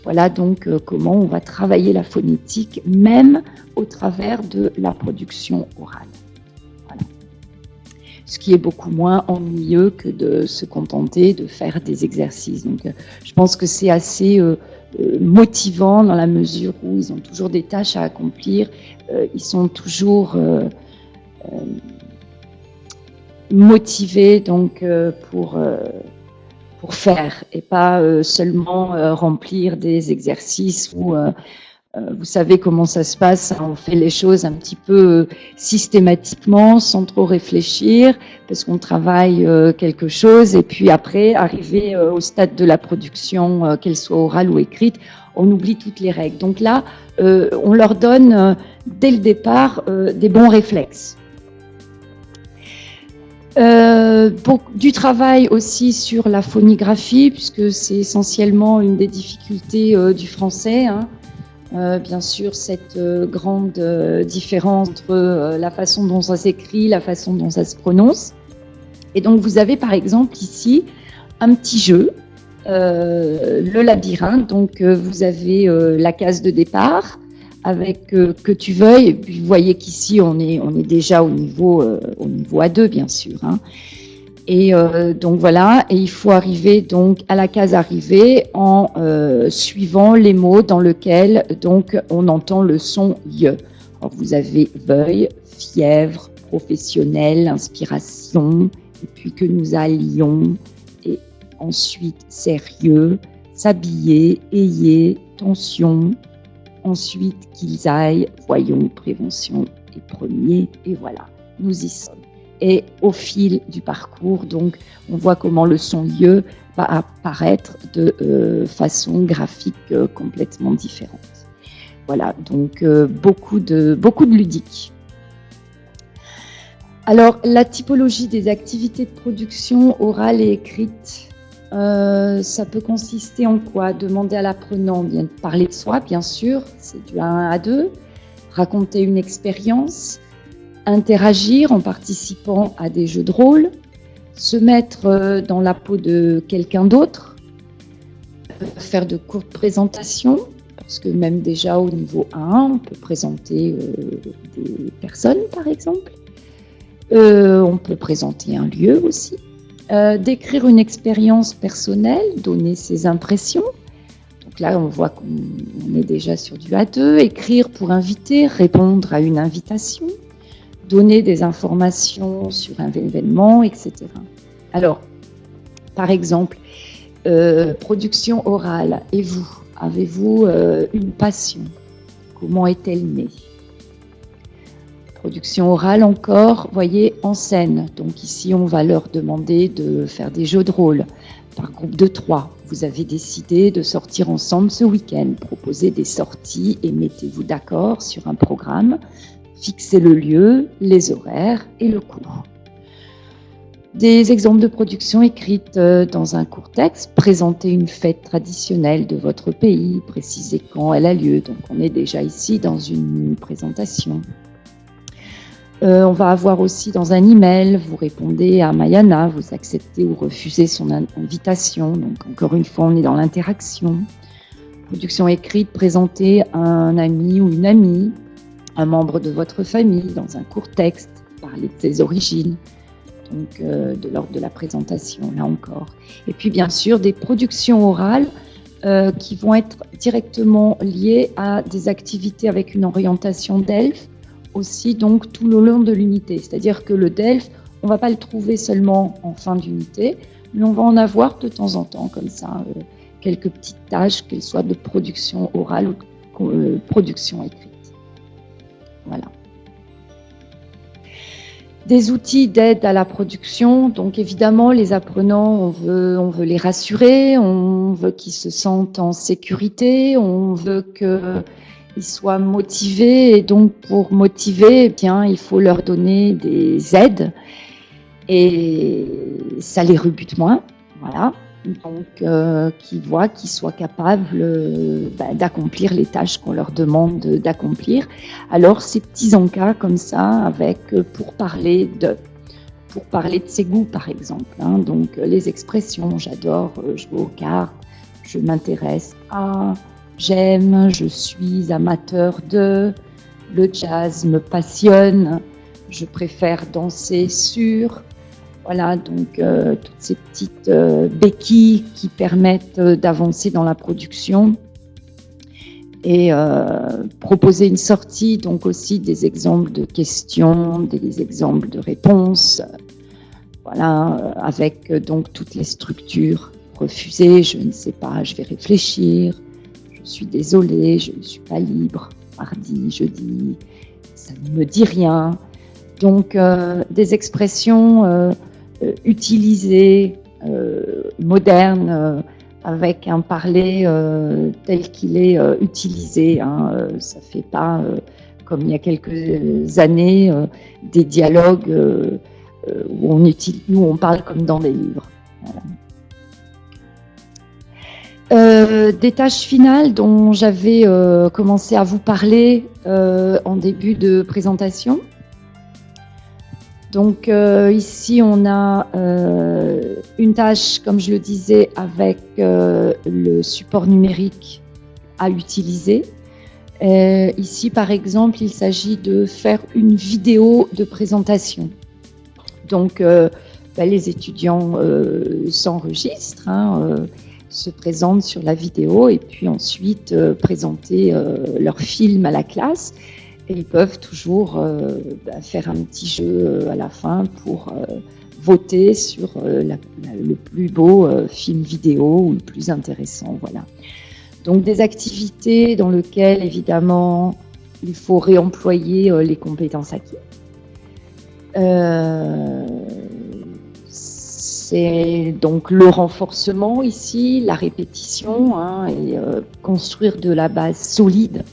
Voilà donc comment on va travailler la phonétique, même au travers de la production orale. Voilà. Ce qui est beaucoup moins ennuyeux que de se contenter de faire des exercices. Donc, je pense que c'est assez motivant dans la mesure où ils ont toujours des tâches à accomplir, ils sont toujours motivés donc, pour faire et pas seulement remplir des exercices où vous savez comment ça se passe, on fait les choses un petit peu systématiquement, sans trop réfléchir, parce qu'on travaille quelque chose, et puis après, arrivé au stade de la production, qu'elle soit orale ou écrite, on oublie toutes les règles. Donc là, on leur donne dès le départ des bons réflexes. Du travail aussi sur la phonigraphie, puisque c'est essentiellement une des difficultés du français, bien sûr, cette grande différence entre la façon dont ça s'écrit, la façon dont ça se prononce. Et donc, vous avez par exemple ici un petit jeu, le labyrinthe. Donc, vous avez la case de départ avec que tu veuilles. Et puis, vous voyez qu'ici, on est déjà au niveau A2, bien sûr. Hein. Et donc voilà, et il faut arriver donc à la case arrivée en suivant les mots dans lesquels donc on entend le son ye. Alors, vous avez veuille, fièvre, professionnel, inspiration, et puis que nous allions, et ensuite sérieux, s'habiller, ayez, tension, ensuite qu'ils aillent, voyons, prévention et premier, et voilà, nous y sommes. Et au fil du parcours, donc, on voit comment le son lieu va apparaître de façon graphique complètement différente. Voilà, donc beaucoup de ludique. Alors, la typologie des activités de production orale et écrite, ça peut consister en quoi? Demander à l'apprenant de parler de soi, bien sûr, c'est du 1 à 2, raconter une expérience, interagir en participant à des jeux de rôle, se mettre dans la peau de quelqu'un d'autre, faire de courtes présentations, parce que même déjà au niveau 1, on peut présenter des personnes par exemple, on peut présenter un lieu aussi, décrire une expérience personnelle, donner ses impressions. Donc là, on voit qu'on est déjà sur du A2, écrire pour inviter, répondre à une invitation, donner des informations sur un événement, etc. Alors, par exemple, production orale. Et vous, avez-vous une passion? Comment est-elle née? Production orale encore, voyez, en scène. Donc ici, on va leur demander de faire des jeux de rôle par groupe de 3. Vous avez décidé de sortir ensemble ce week-end. Proposez des sorties et mettez-vous d'accord sur un programme. Fixez le lieu, les horaires et le coût. Des exemples de production écrites dans un court texte. Présentez une fête traditionnelle de votre pays. Précisez quand elle a lieu. Donc on est déjà ici dans une présentation. On va avoir aussi dans un email, vous répondez à Mayana, vous acceptez ou refusez son invitation. Donc encore une fois, on est dans l'interaction. Production écrite, présentez un ami ou une amie, un membre de votre famille dans un court texte, parler de ses origines, donc de l'ordre de la présentation, là encore. Et puis bien sûr, des productions orales qui vont être directement liées à des activités avec une orientation DELF, aussi donc tout le long de l'unité. C'est-à-dire que le DELF, on ne va pas le trouver seulement en fin d'unité, mais on va en avoir de temps en temps, comme ça, quelques petites tâches, qu'elles soient de production orale ou production écrite. Voilà. Des outils d'aide à la production. Donc évidemment, les apprenants, on veut les rassurer, on veut qu'ils se sentent en sécurité, on veut qu'ils soient motivés. Et donc pour motiver, eh bien, il faut leur donner des aides et ça les rebute moins. Voilà. Donc qu'ils soient capables d'accomplir les tâches qu'on leur demande d'accomplir. Alors ces petits encas comme ça, avec pour parler de ses goûts par exemple. Hein, donc les expressions, j'adore jouer aux cartes, je m'intéresse à, j'aime, je suis amateur de, le jazz me passionne, je préfère danser sur. Voilà, donc toutes ces petites béquilles qui permettent d'avancer dans la production et proposer une sortie, donc aussi des exemples de questions, des exemples de réponses, voilà, avec donc toutes les structures. Refuser, je ne sais pas, je vais réfléchir, je suis désolée, je ne suis pas libre, mardi, jeudi, ça ne me dit rien. Donc des expressions utilisé, moderne, avec un parler tel qu'il est utilisé. Hein, ça ne fait pas, comme il y a quelques années, des dialogues où on parle comme dans des livres. Voilà. Des tâches finales dont j'avais commencé à vous parler en début de présentation. Donc ici, on a une tâche, comme je le disais, avec le support numérique à utiliser. Ici, par exemple, il s'agit de faire une vidéo de présentation. Donc, les étudiants s'enregistrent, se présentent sur la vidéo et puis ensuite présenter leur film à la classe. Et ils peuvent toujours faire un petit jeu à la fin pour voter sur le plus beau film vidéo ou le plus intéressant. Voilà. Donc des activités dans lesquelles, évidemment, il faut réemployer les compétences acquises. C'est donc le renforcement ici, la répétition et construire de la base solide.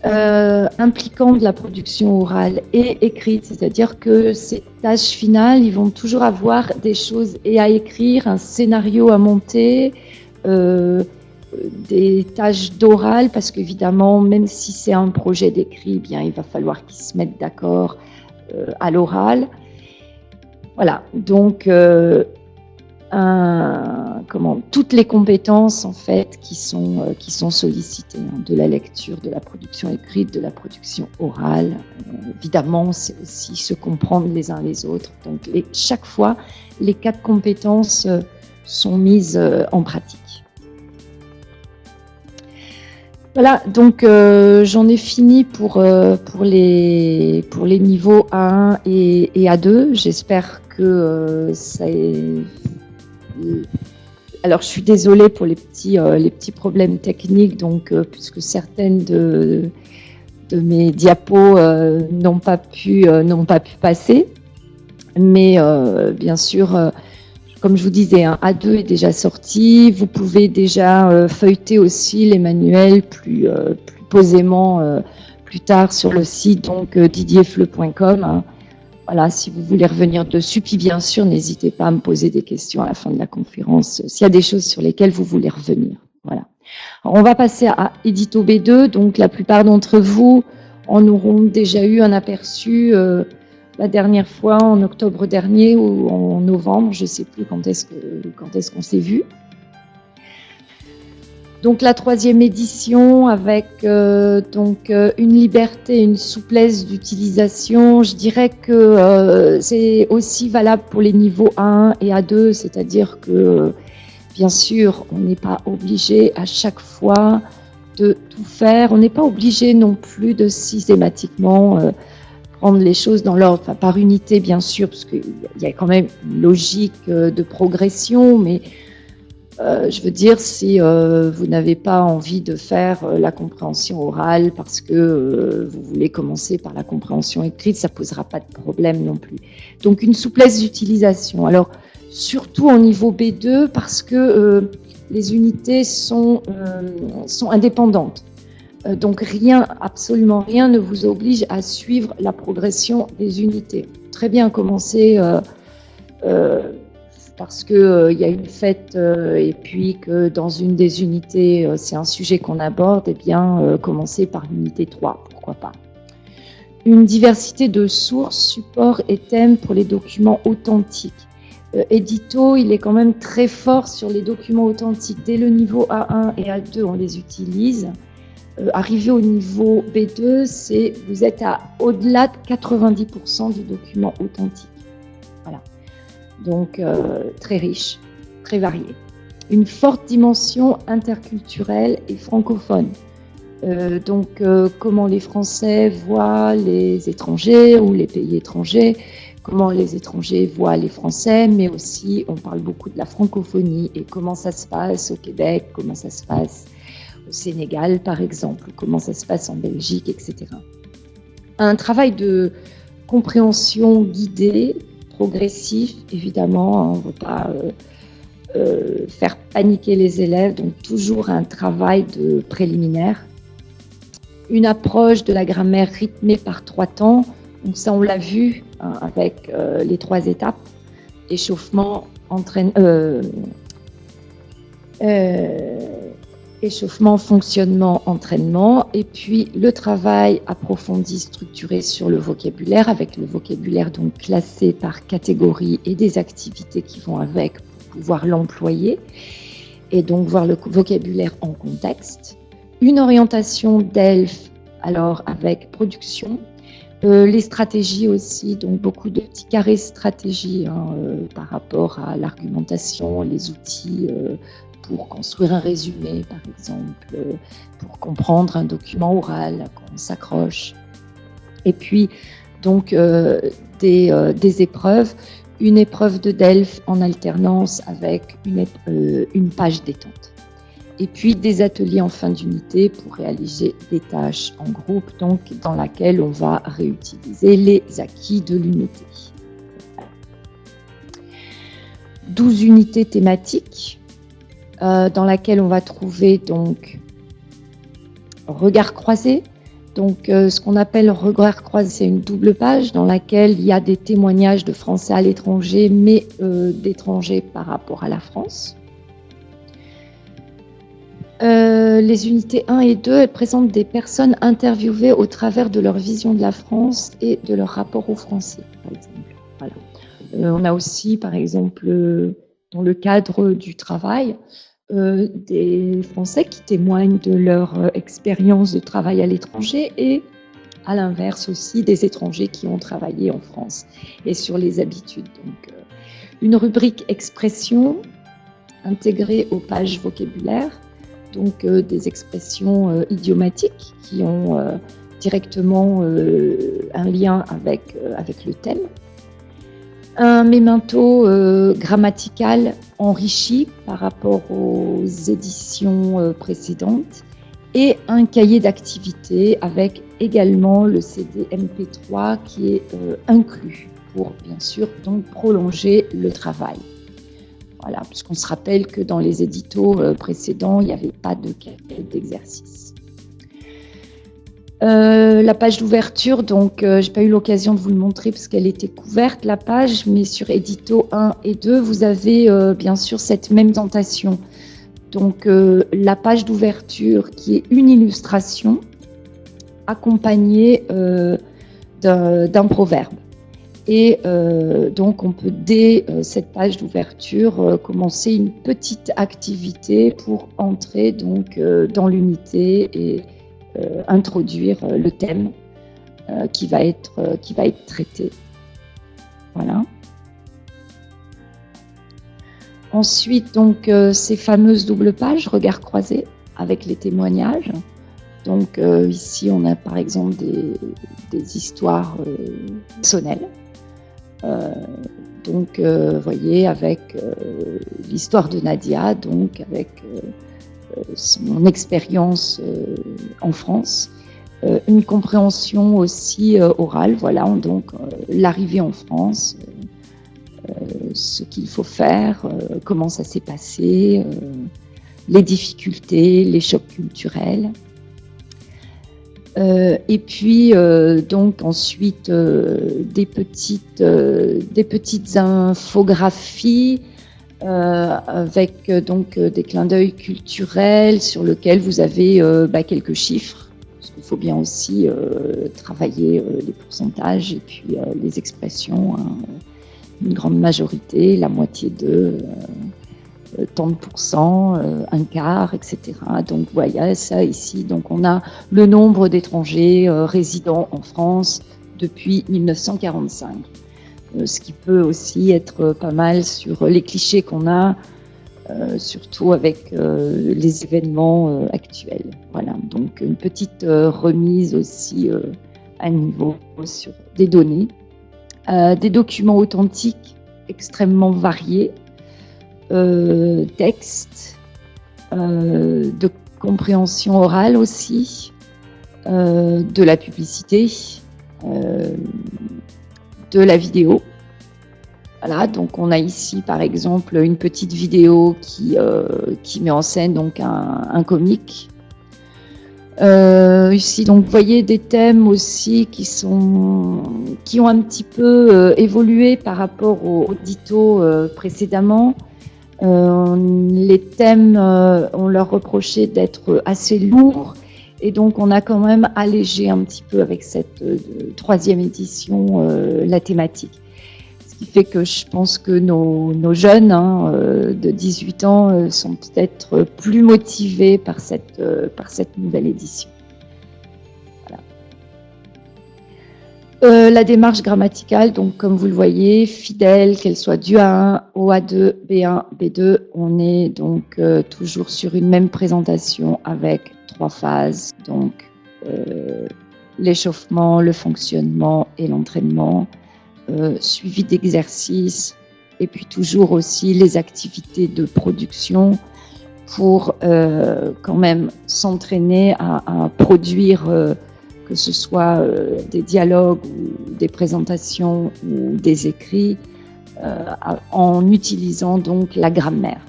Impliquant de la production orale et écrite, c'est-à-dire que ces tâches finales, ils vont toujours avoir des choses à écrire, un scénario à monter, des tâches d'oral, parce qu'évidemment, même si c'est un projet d'écrit, bien, il va falloir qu'ils se mettent d'accord à l'oral. Voilà, donc toutes les compétences en fait qui sont sollicitées, de la lecture, de la production écrite, de la production orale. Évidemment, c'est aussi se comprendre les uns les autres. Donc chaque fois, les 4 compétences sont mises en pratique. Voilà, donc j'en ai fini pour les niveaux A1 et A2. J'espère que ça est... Alors, je suis désolée pour les petits problèmes techniques, donc puisque certaines de mes diapos n'ont pas pu passer. Mais bien sûr, comme je vous disais, A2 est déjà sorti. Vous pouvez déjà feuilleter aussi les manuels plus posément plus tard sur le site donc didierfleu.com. Voilà, si vous voulez revenir dessus. Puis bien sûr, n'hésitez pas à me poser des questions à la fin de la conférence s'il y a des choses sur lesquelles vous voulez revenir. Voilà. Alors, on va passer à Édito B2. Donc la plupart d'entre vous en auront déjà eu un aperçu la dernière fois en octobre dernier ou en novembre, je ne sais plus quand est-ce qu'on s'est vu. Donc la 3e édition avec une liberté, une souplesse d'utilisation. Je dirais que c'est aussi valable pour les niveaux A1 et A2, c'est-à-dire que bien sûr, on n'est pas obligé à chaque fois de tout faire. On n'est pas obligé non plus de systématiquement prendre les choses dans l'ordre, par unité bien sûr, parce qu'il y a quand même une logique de progression, mais je veux dire, si vous n'avez pas envie de faire la compréhension orale parce que vous voulez commencer par la compréhension écrite, ça ne posera pas de problème non plus. Donc une souplesse d'utilisation. Alors, surtout au niveau B2, parce que les unités sont indépendantes. Donc absolument rien ne vous oblige à suivre la progression des unités. Très bien commencer parce qu'il y a une fête et puis que dans une des unités, c'est un sujet qu'on aborde, eh bien commencer par l'unité 3, pourquoi pas. Une diversité de sources, supports et thèmes pour les documents authentiques. Édito, il est quand même très fort sur les documents authentiques. Dès le niveau A1 et A2, on les utilise. Arrivé au niveau B2, vous êtes au-delà de 90% du document authentique. Voilà. Donc, très riche, très varié. Une forte dimension interculturelle et francophone. Comment les Français voient les étrangers ou les pays étrangers, comment les étrangers voient les Français, mais aussi on parle beaucoup de la francophonie et comment ça se passe au Québec, comment ça se passe au Sénégal par exemple, comment ça se passe en Belgique, etc. Un travail de compréhension guidée, progressif, évidemment, on ne veut pas faire paniquer les élèves, donc toujours un travail de préliminaire. Une approche de la grammaire rythmée par 3 temps, donc ça on l'a vu avec les 3 étapes, échauffement, Échauffement, fonctionnement, entraînement, et puis le travail approfondi, structuré sur le vocabulaire, avec le vocabulaire donc classé par catégorie et des activités qui vont avec pour pouvoir l'employer, et donc voir le vocabulaire en contexte. Une orientation DELF, alors avec production, les stratégies aussi, donc beaucoup de petits carrés stratégies par rapport à l'argumentation, les outils pour construire un résumé, par exemple, pour comprendre un document oral, qu'on s'accroche. Et puis, donc, des épreuves, une épreuve de DELF en alternance avec une page détente. Et puis, des ateliers en fin d'unité pour réaliser des tâches en groupe, donc, dans laquelle on va réutiliser les acquis de l'unité. 12 unités thématiques, dans laquelle on va trouver donc regard croisé. Donc ce qu'on appelle regard croisé, c'est une double page dans laquelle il y a des témoignages de Français à l'étranger, mais d'étrangers par rapport à la France. Les unités 1 et 2, elles présentent des personnes interviewées au travers de leur vision de la France et de leur rapport aux Français, par exemple. Voilà. On a aussi, par exemple, dans le cadre du travail, des Français qui témoignent de leur expérience de travail à l'étranger et à l'inverse aussi des étrangers qui ont travaillé en France et sur les habitudes. Donc, une rubrique expression intégrée aux pages vocabulaires, donc des expressions idiomatiques qui ont directement un lien avec le thème. Un mémento grammatical enrichi par rapport aux éditions précédentes et un cahier d'activité avec également le CD MP3 qui est inclus pour bien sûr donc prolonger le travail. Voilà, puisqu'on se rappelle que dans les éditos précédents, il n'y avait pas de cahier d'exercice. La page d'ouverture, donc je n'ai pas eu l'occasion de vous le montrer parce qu'elle était couverte, la page, mais sur édito 1 et 2, vous avez bien sûr cette même tentation. Donc la page d'ouverture qui est une illustration accompagnée d'un proverbe. Et donc on peut dès cette page d'ouverture commencer une petite activité pour entrer donc dans l'unité et introduire le thème qui va être traité. Voilà. Ensuite, donc, ces fameuses doubles pages, regard croisé, avec les témoignages. Donc, ici, on a par exemple des histoires personnelles. Donc, vous voyez, avec l'histoire de Nadia, donc avec son expérience en France, une compréhension aussi orale, voilà, donc l'arrivée en France, ce qu'il faut faire, comment ça s'est passé, les difficultés, les chocs culturels. Et puis donc ensuite des petites infographies avec donc des clins d'œil culturels sur lesquels vous avez quelques chiffres, parce qu'il faut bien aussi travailler les pourcentages et puis les expressions, hein, une grande majorité, la moitié de tant de pourcents, un quart, etc. Donc voilà, ça ici, donc on a le nombre d'étrangers résidant en France depuis 1945. Ce qui peut aussi être pas mal sur les clichés qu'on a, surtout avec les événements actuels. Voilà, donc une petite remise aussi à niveau sur des données, des documents authentiques extrêmement variés, textes, de compréhension orale aussi, de la publicité, de la vidéo. Voilà, donc on a ici par exemple une petite vidéo qui met en scène donc un comique. Ici, donc, vous voyez des thèmes aussi qui ont un petit peu évolué par rapport au dito précédemment. Les thèmes, on leur reprochait d'être assez lourds, et donc on a quand même allégé un petit peu avec cette troisième édition la thématique. Ce qui fait que je pense que nos jeunes de 18 ans sont peut-être plus motivés par cette nouvelle édition. La démarche grammaticale, donc comme vous le voyez, fidèle, qu'elle soit du A1 au A2, B1, B2, on est donc toujours sur une même présentation avec 3 phases, donc l'échauffement, le fonctionnement et l'entraînement, suivi d'exercices, et puis toujours aussi les activités de production pour quand même s'entraîner à produire que ce soit des dialogues ou des présentations ou des écrits, en utilisant donc la grammaire,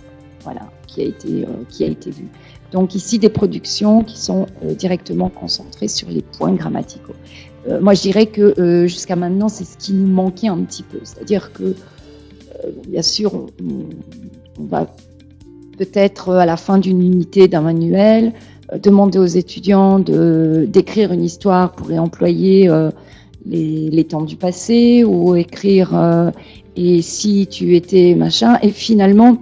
voilà, qui a été vue. Donc ici, des productions qui sont directement concentrées sur les points grammaticaux. Moi, je dirais que jusqu'à maintenant, c'est ce qui nous manquait un petit peu. C'est-à-dire que, bien sûr, on va peut-être à la fin d'une unité d'un manuel, demander aux étudiants d'écrire une histoire pour réemployer les temps du passé, ou écrire et si tu étais machin. Et finalement,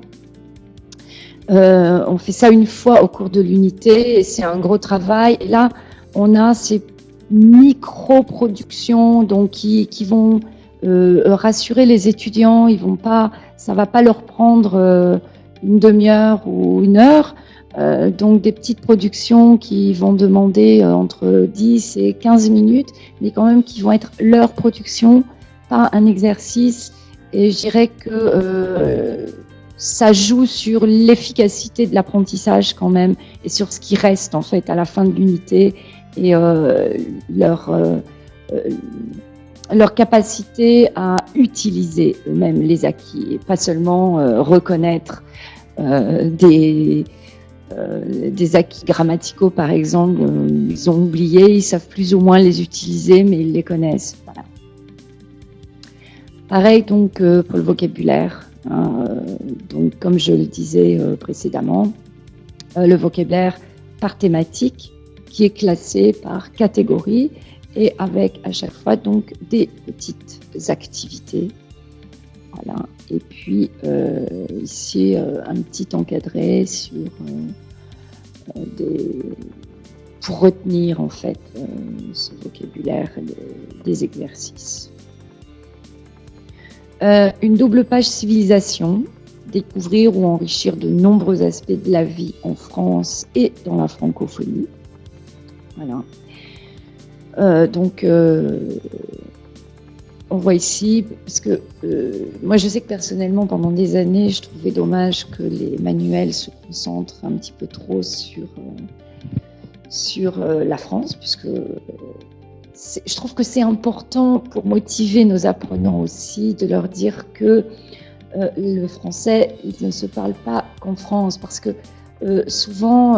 on fait ça une fois au cours de l'unité et c'est un gros travail. Et là, on a ces micro-productions donc qui vont rassurer les étudiants. Ça va pas leur prendre une demi-heure ou une heure. Donc des petites productions qui vont demander entre 10 et 15 minutes, mais quand même qui vont être leur production, pas un exercice. Et je dirais que ça joue sur l'efficacité de l'apprentissage quand même, et sur ce qui reste en fait à la fin de l'unité, et leur capacité à utiliser eux-mêmes les acquis, et pas seulement reconnaître des acquis grammaticaux, par exemple. Ils ont oublié, ils savent plus ou moins les utiliser, mais ils les connaissent. Voilà. Pareil donc pour le vocabulaire. Donc, comme je le disais précédemment, le vocabulaire par thématique qui est classé par catégorie et avec à chaque fois donc des petites activités. Voilà. Et puis ici un petit encadré sur pour retenir en fait ce vocabulaire des exercices. Une double page civilisation, découvrir ou enrichir de nombreux aspects de la vie en France et dans la francophonie. Voilà. Donc on voit ici, parce que moi je sais que personnellement pendant des années je trouvais dommage que les manuels se concentrent un petit peu trop sur la France, puisque je trouve que c'est important pour motiver nos apprenants aussi, de leur dire que le français il ne se parle pas qu'en France, parce que souvent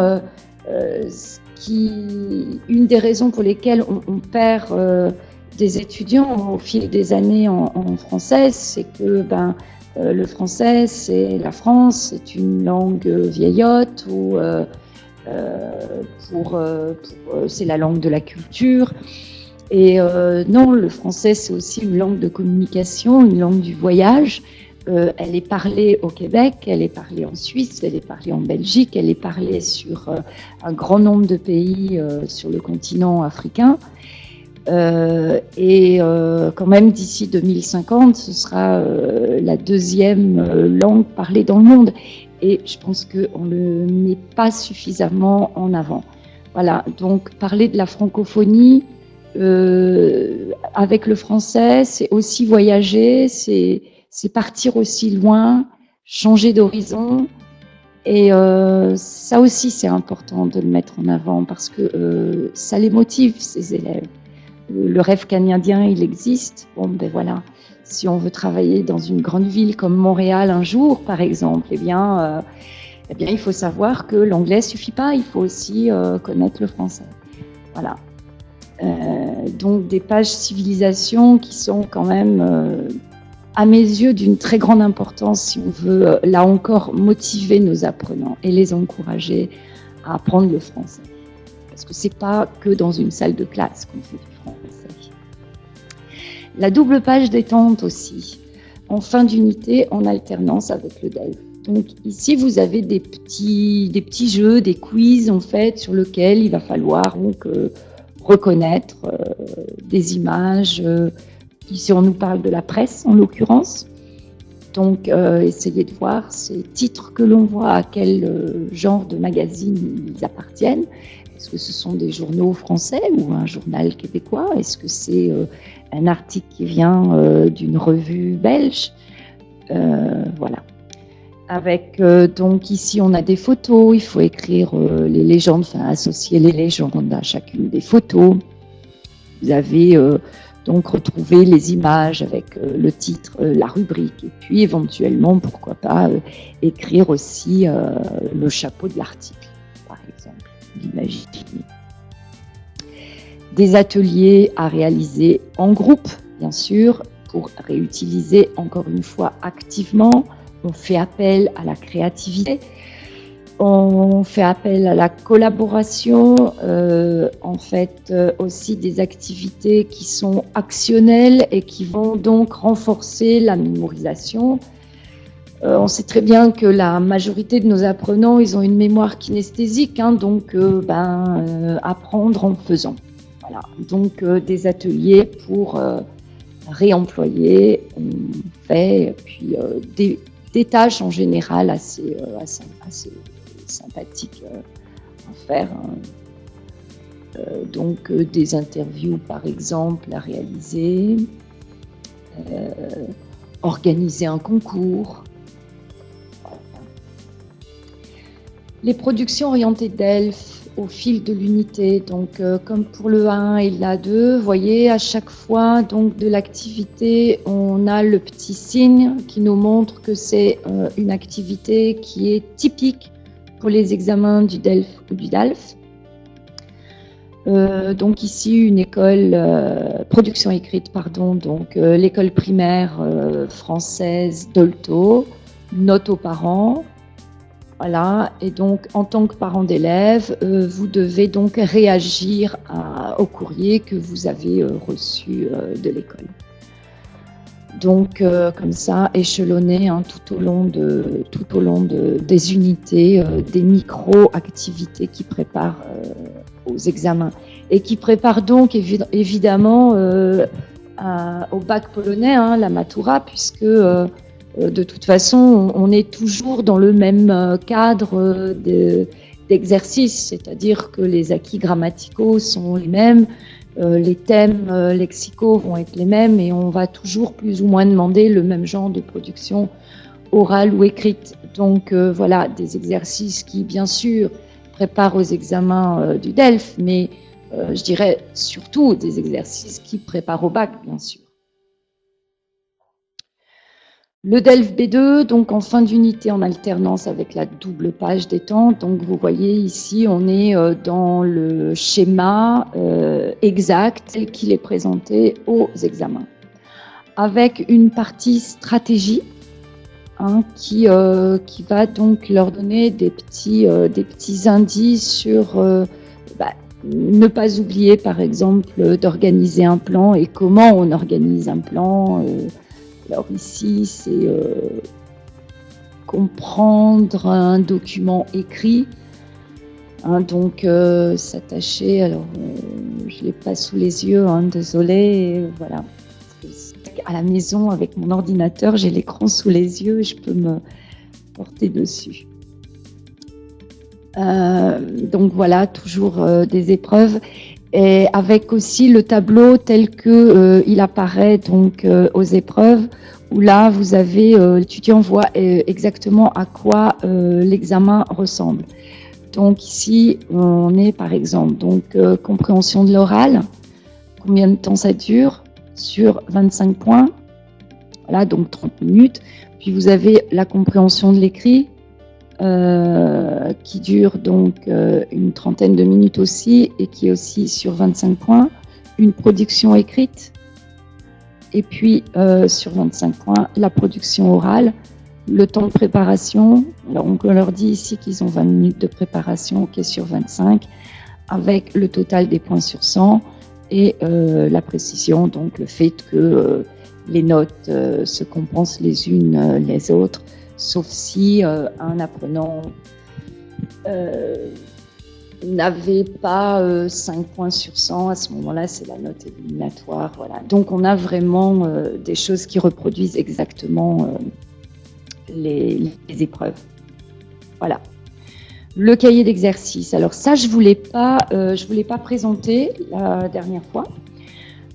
une des raisons pour lesquelles on perd des étudiants au fil des années en français, c'est que le français, c'est la France, c'est une langue vieillotte, ou c'est la langue de la culture. Et non, le français, c'est aussi une langue de communication, une langue du voyage. Elle est parlée au Québec, elle est parlée en Suisse, elle est parlée en Belgique, elle est parlée sur un grand nombre de pays sur le continent africain. Et quand même, d'ici 2050, ce sera la deuxième langue parlée dans le monde. Et je pense qu'on ne le met pas suffisamment en avant. Voilà, donc parler de la francophonie avec le français, c'est aussi voyager, c'est partir aussi loin, changer d'horizon. Et ça aussi, c'est important de le mettre en avant, parce que ça les motive, ces élèves. Le rêve canadien, il existe. Bon, ben voilà. Si on veut travailler dans une grande ville comme Montréal un jour, par exemple, eh bien, il faut savoir que l'anglais suffit pas. Il faut aussi connaître le français. Voilà. Donc des pages civilisation qui sont quand même à mes yeux, d'une très grande importance si on veut, là encore, motiver nos apprenants et les encourager à apprendre le français. Parce que c'est pas que dans une salle de classe qu'on fait du français. La double page détente aussi, en fin d'unité, en alternance avec le DELF. Donc ici, vous avez des petits jeux, des quiz en fait, sur lesquels il va falloir donc reconnaître des images. Ici, on nous parle de la presse, en l'occurrence. Donc, essayez de voir ces titres que l'on voit, à quel genre de magazine ils appartiennent. Est-ce que ce sont des journaux français ou un journal québécois? Est-ce que c'est un article qui vient d'une revue belge? Voilà. Avec, donc ici, on a des photos. Il faut écrire les légendes, enfin associer les légendes à chacune des photos. Vous avez donc retrouvé les images avec le titre, la rubrique, et puis éventuellement, pourquoi pas, écrire aussi le chapeau de l'article, par exemple, l'imaginer. Des ateliers à réaliser en groupe, bien sûr, pour réutiliser encore une fois activement. On fait appel à la créativité, on fait appel à la collaboration, en fait aussi des activités qui sont actionnelles et qui vont donc renforcer la mémorisation. On sait très bien que la majorité de nos apprenants, ils ont une mémoire kinesthésique, hein, donc apprendre en faisant. Voilà. Donc des ateliers pour réemployer, on fait, puis des tâches en général assez sympathiques à faire. Donc des interviews par exemple à réaliser, organiser un concours. Voilà. Les productions orientées DELF au fil de l'unité, donc comme pour le A1 et l'A2, vous voyez à chaque fois donc de l'activité, on a le petit signe qui nous montre que c'est une activité qui est typique pour les examens du DELF ou du DALF. Donc ici une école, production écrite, pardon, donc l'école primaire française Dolto, note aux parents. Voilà, et donc en tant que parent d'élève, vous devez donc réagir au courrier que vous avez reçu de l'école. Donc comme ça, échelonné hein, tout au long des unités, des micro-activités qui préparent aux examens et qui préparent donc évidemment au bac polonais, hein, la matura, puisque de toute façon, on est toujours dans le même cadre d'exercice, c'est-à-dire que les acquis grammaticaux sont les mêmes, les thèmes lexicaux vont être les mêmes et on va toujours plus ou moins demander le même genre de production orale ou écrite. Donc voilà, des exercices qui, bien sûr, préparent aux examens du DELF, mais je dirais surtout des exercices qui préparent au bac, bien sûr. Le DELF B2, donc en fin d'unité en alternance avec la double page détente. Donc vous voyez ici, on est dans le schéma exact tel qu'il est présenté aux examens. Avec une partie stratégie hein, qui va donc leur donner des petits indices sur ne pas oublier par exemple d'organiser un plan et comment on organise un plan. Alors ici, c'est comprendre un document écrit, hein, donc s'attacher, alors je ne l'ai pas sous les yeux, hein, désolé, voilà. À la maison, avec mon ordinateur, j'ai l'écran sous les yeux et je peux me porter dessus. Donc voilà, toujours des épreuves. Et avec aussi le tableau tel que il apparaît donc aux épreuves, où là vous avez l'étudiant voit exactement à quoi l'examen ressemble. Donc ici on est par exemple donc compréhension de l'oral, combien de temps ça dure sur 25 points, voilà donc 30 minutes. Puis vous avez la compréhension de l'écrit. Qui dure donc une trentaine de minutes aussi et qui est aussi sur 25 points. Une production écrite Et puis, sur 25 points, la production orale, le temps de préparation. Alors, on leur dit ici qu'ils ont 20 minutes de préparation, qui est sur 25, avec le total des points sur 100 et la précision, donc le fait que les notes se compensent les unes les autres, sauf si un apprenant n'avait pas 5 points sur 100, à ce moment-là, c'est la note éliminatoire. Voilà. Donc, on a vraiment des choses qui reproduisent exactement les épreuves. Voilà. Le cahier d'exercice. Alors ça, je voulais pas présenter la dernière fois.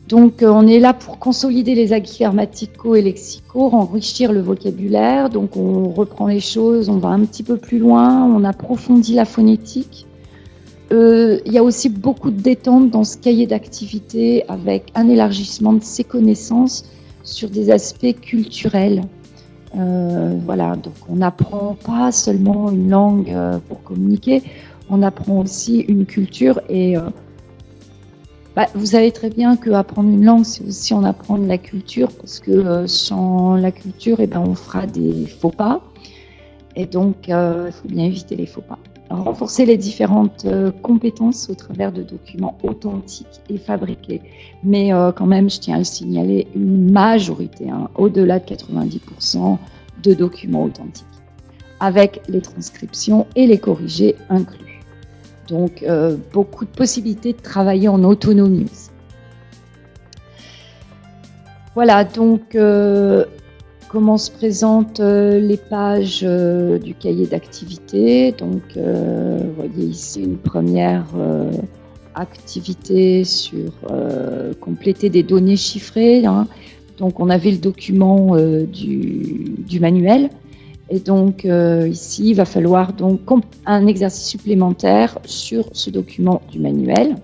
Donc, on est là pour consolider les acquis grammaticaux et lexicaux, enrichir le vocabulaire. Donc, on reprend les choses, on va un petit peu plus loin, on approfondit la phonétique. Il y a aussi beaucoup de détente dans ce cahier d'activité avec un élargissement de ses connaissances sur des aspects culturels. Voilà, donc on n'apprend pas seulement une langue pour communiquer, on apprend aussi une culture et vous savez très bien qu'apprendre une langue, c'est aussi en apprendre la culture parce que sans la culture, on fera des faux pas et donc il faut bien éviter les faux pas. Renforcer les différentes compétences au travers de documents authentiques et fabriqués. Mais quand même, je tiens à le signaler, une majorité, au-delà de 90% de documents authentiques, avec les transcriptions et les corrigés inclus. Donc, beaucoup de possibilités de travailler en autonomie aussi. Voilà, donc comment se présentent les pages du cahier d'activité. Donc, vous voyez ici une première activité sur compléter des données chiffrées. Donc, on avait le document du manuel. Et donc, ici, il va falloir donc un exercice supplémentaire sur ce document du manuel.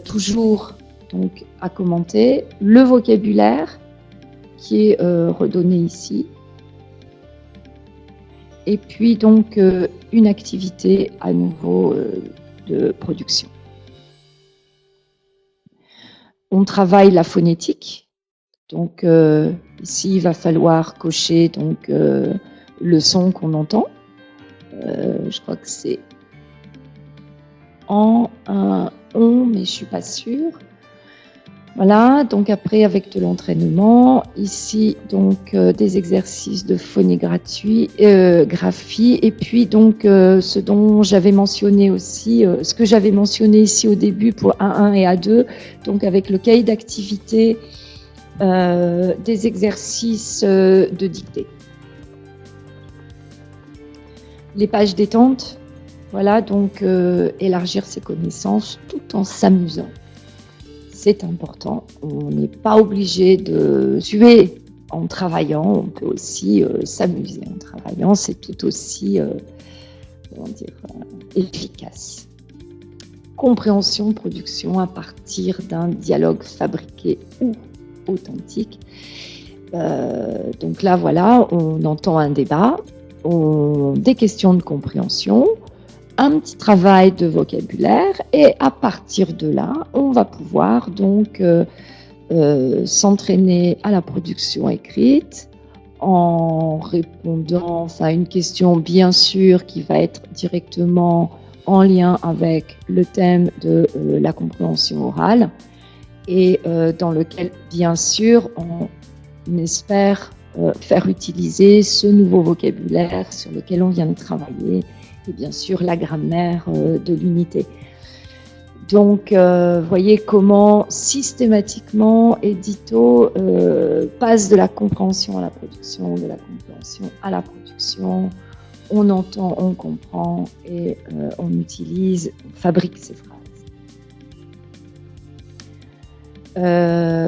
Toujours donc, à commenter le vocabulaire qui est redonné ici. Et puis donc une activité à nouveau de production. On travaille la phonétique. Donc ici, il va falloir cocher donc, le son qu'on entend. Je crois que c'est en, un, on, mais je ne suis pas sûre. Voilà, donc après avec de l'entraînement, ici donc des exercices de phonégraphie et puis donc ce dont j'avais mentionné aussi, ce que j'avais mentionné ici au début pour A1 et A2, donc avec le cahier d'activité, des exercices de dictée. Les pages détente, voilà, donc élargir ses connaissances tout en s'amusant. C'est important, on n'est pas obligé de tuer en travaillant, on peut aussi s'amuser en travaillant, c'est tout aussi efficace. Compréhension, production à partir d'un dialogue fabriqué ou authentique. Donc là, voilà, on entend un débat, des questions de compréhension, un petit travail de vocabulaire et à partir de là, on va pouvoir donc s'entraîner à la production écrite en répondant à une question bien sûr qui va être directement en lien avec le thème de la compréhension orale et dans lequel bien sûr on espère faire utiliser ce nouveau vocabulaire sur lequel on vient de travailler et bien sûr la grammaire de l'unité. Donc, voyez comment systématiquement Edito passe de la compréhension à la production, de la compréhension à la production. On entend, on comprend et on utilise, on fabrique ces phrases.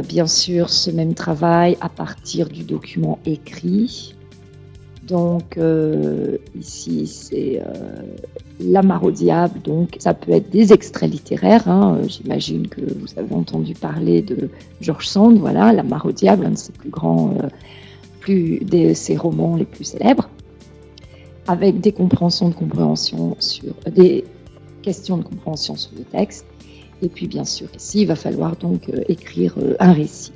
Bien sûr, ce même travail à partir du document écrit. Donc ici c'est La Mare au diable, donc ça peut être des extraits littéraires, j'imagine que vous avez entendu parler de George Sand, voilà, La Mare au diable, un de ses plus grands, ses romans les plus célèbres, avec des questions de compréhension sur le texte, Et puis, bien sûr, ici, il va falloir donc écrire un récit.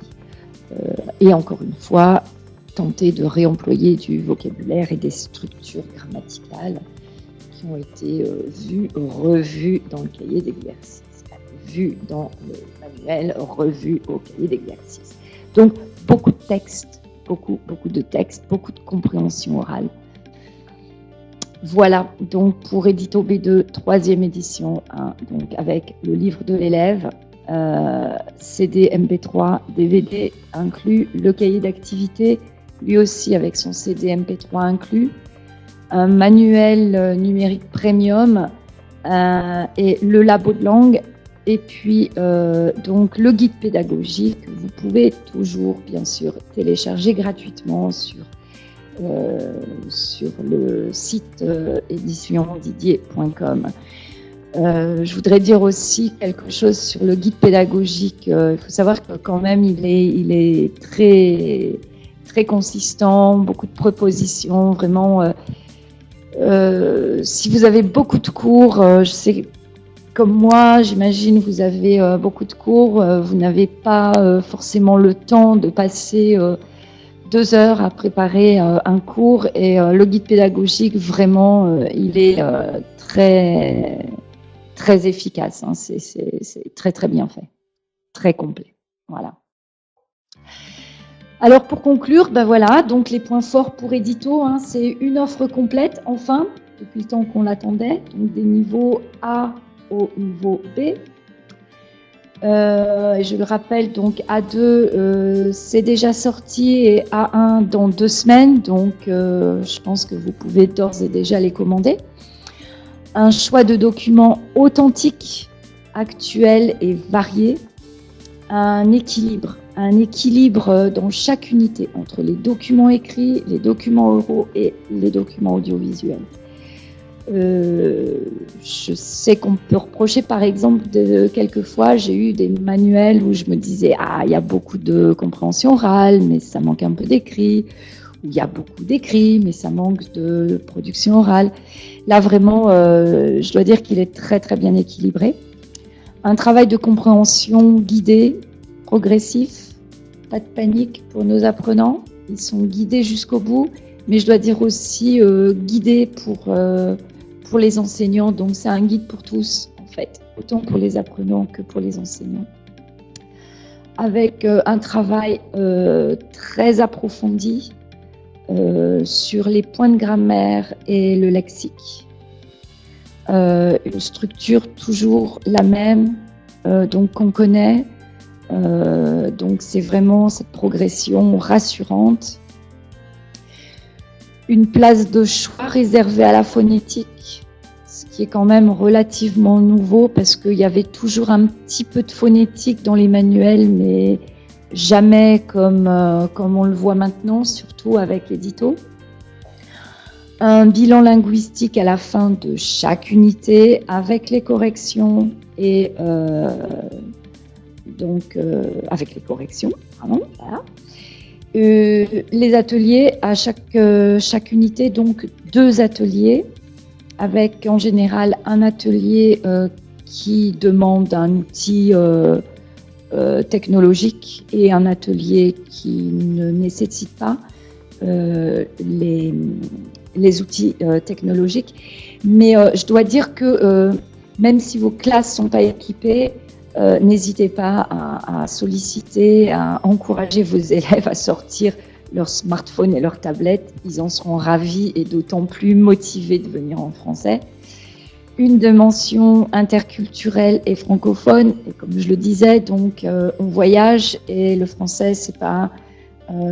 Et encore une fois, tenter de réemployer du vocabulaire et des structures grammaticales qui ont été vues, revues dans le cahier d'exercice. Vues dans le manuel, revues au cahier d'exercice. Donc, beaucoup de textes, beaucoup de textes, beaucoup de compréhension orale. Voilà, donc pour Édito B2, 3e édition, hein, donc avec le livre de l'élève, CD, MP3, DVD inclus, le cahier d'activité, lui aussi avec son CD, MP3 inclus, un manuel numérique premium et le labo de langue, et puis donc le guide pédagogique que vous pouvez toujours, bien sûr, télécharger gratuitement sur le site éditiondidier.com. Je voudrais dire aussi quelque chose sur le guide pédagogique. Il faut savoir que quand même, il est très, très consistant, beaucoup de propositions, vraiment. Si vous avez beaucoup de cours, je sais, comme moi, j'imagine, vous avez beaucoup de cours, vous n'avez pas forcément le temps de passer 2 heures à préparer un cours, et le guide pédagogique, vraiment, il est très, très efficace. Hein. C'est très, très bien fait, très complet. Voilà. Alors, pour conclure, ben voilà, donc les points forts pour Édito, hein, c'est une offre complète, enfin, depuis le temps qu'on l'attendait, donc des niveaux A au niveau B. Je le rappelle, donc A2, c'est déjà sorti, et A1 dans 2 semaines, donc je pense que vous pouvez d'ores et déjà les commander. Un choix de documents authentiques, actuels et variés. Un équilibre dans chaque unité entre les documents écrits, les documents oraux et les documents audiovisuels. Je sais qu'on peut reprocher, par exemple, quelquefois, j'ai eu des manuels où je me disais, il y a beaucoup de compréhension orale, mais ça manque un peu d'écrit, ou il y a beaucoup d'écrit, mais ça manque de production orale. Là, vraiment, je dois dire qu'il est très, très bien équilibré. Un travail de compréhension guidé, progressif, pas de panique pour nos apprenants. Ils sont guidés jusqu'au bout, mais je dois dire aussi guidés pour les enseignants. Donc, c'est un guide pour tous, en fait, autant pour les apprenants que pour les enseignants. Avec un travail très approfondi sur les points de grammaire et le lexique. Une structure toujours la même, donc qu'on connaît. Donc c'est vraiment cette progression rassurante. Une place de choix réservée à la phonétique, ce qui est quand même relativement nouveau parce qu'il y avait toujours un petit peu de phonétique dans les manuels, mais jamais comme on le voit maintenant, surtout avec Édito. Un bilan linguistique à la fin de chaque unité avec les corrections et avec les corrections, pardon, voilà. Les ateliers à chaque unité, donc 2 ateliers, avec en général un atelier qui demande un outil technologique et un atelier qui ne nécessite pas les outils technologiques. Mais je dois dire que même si vos classes ne sont pas équipées, n'hésitez pas à solliciter, à encourager vos élèves à sortir leur smartphone et leur tablette. Ils en seront ravis et d'autant plus motivés de venir en français. Une dimension interculturelle et francophone. Et comme je le disais, donc on voyage et le français, c'est pas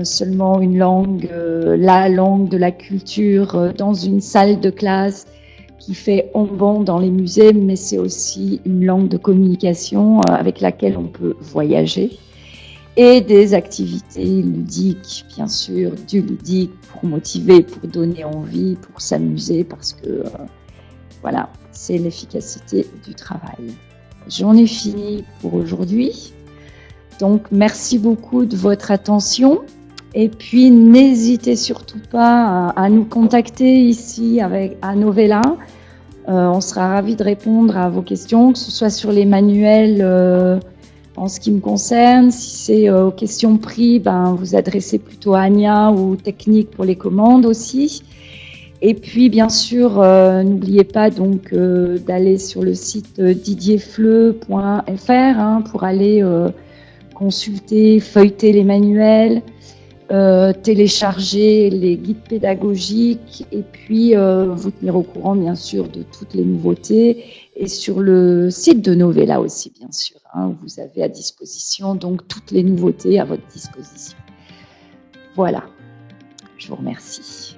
seulement une langue, la langue de la culture dans une salle de classe qui fait onbon dans les musées, mais c'est aussi une langue de communication avec laquelle on peut voyager. Et des activités ludiques, bien sûr, du ludique pour motiver, pour donner envie, pour s'amuser, parce que voilà, c'est l'efficacité du travail. J'en ai fini pour aujourd'hui. Donc, merci beaucoup de votre attention. Et puis, n'hésitez surtout pas à nous contacter ici à Novella. On sera ravis de répondre à vos questions, que ce soit sur les manuels en ce qui me concerne. Si c'est aux questions prix, vous adressez plutôt à Anya, ou technique pour les commandes aussi. Et puis, bien sûr, n'oubliez pas donc d'aller sur le site didierfleu.fr pour aller consulter, feuilleter les manuels, télécharger les guides pédagogiques et puis vous tenir au courant, bien sûr, de toutes les nouveautés. Et sur le site de Novella aussi, bien sûr, vous avez à disposition donc toutes les nouveautés à votre disposition. Voilà, je vous remercie.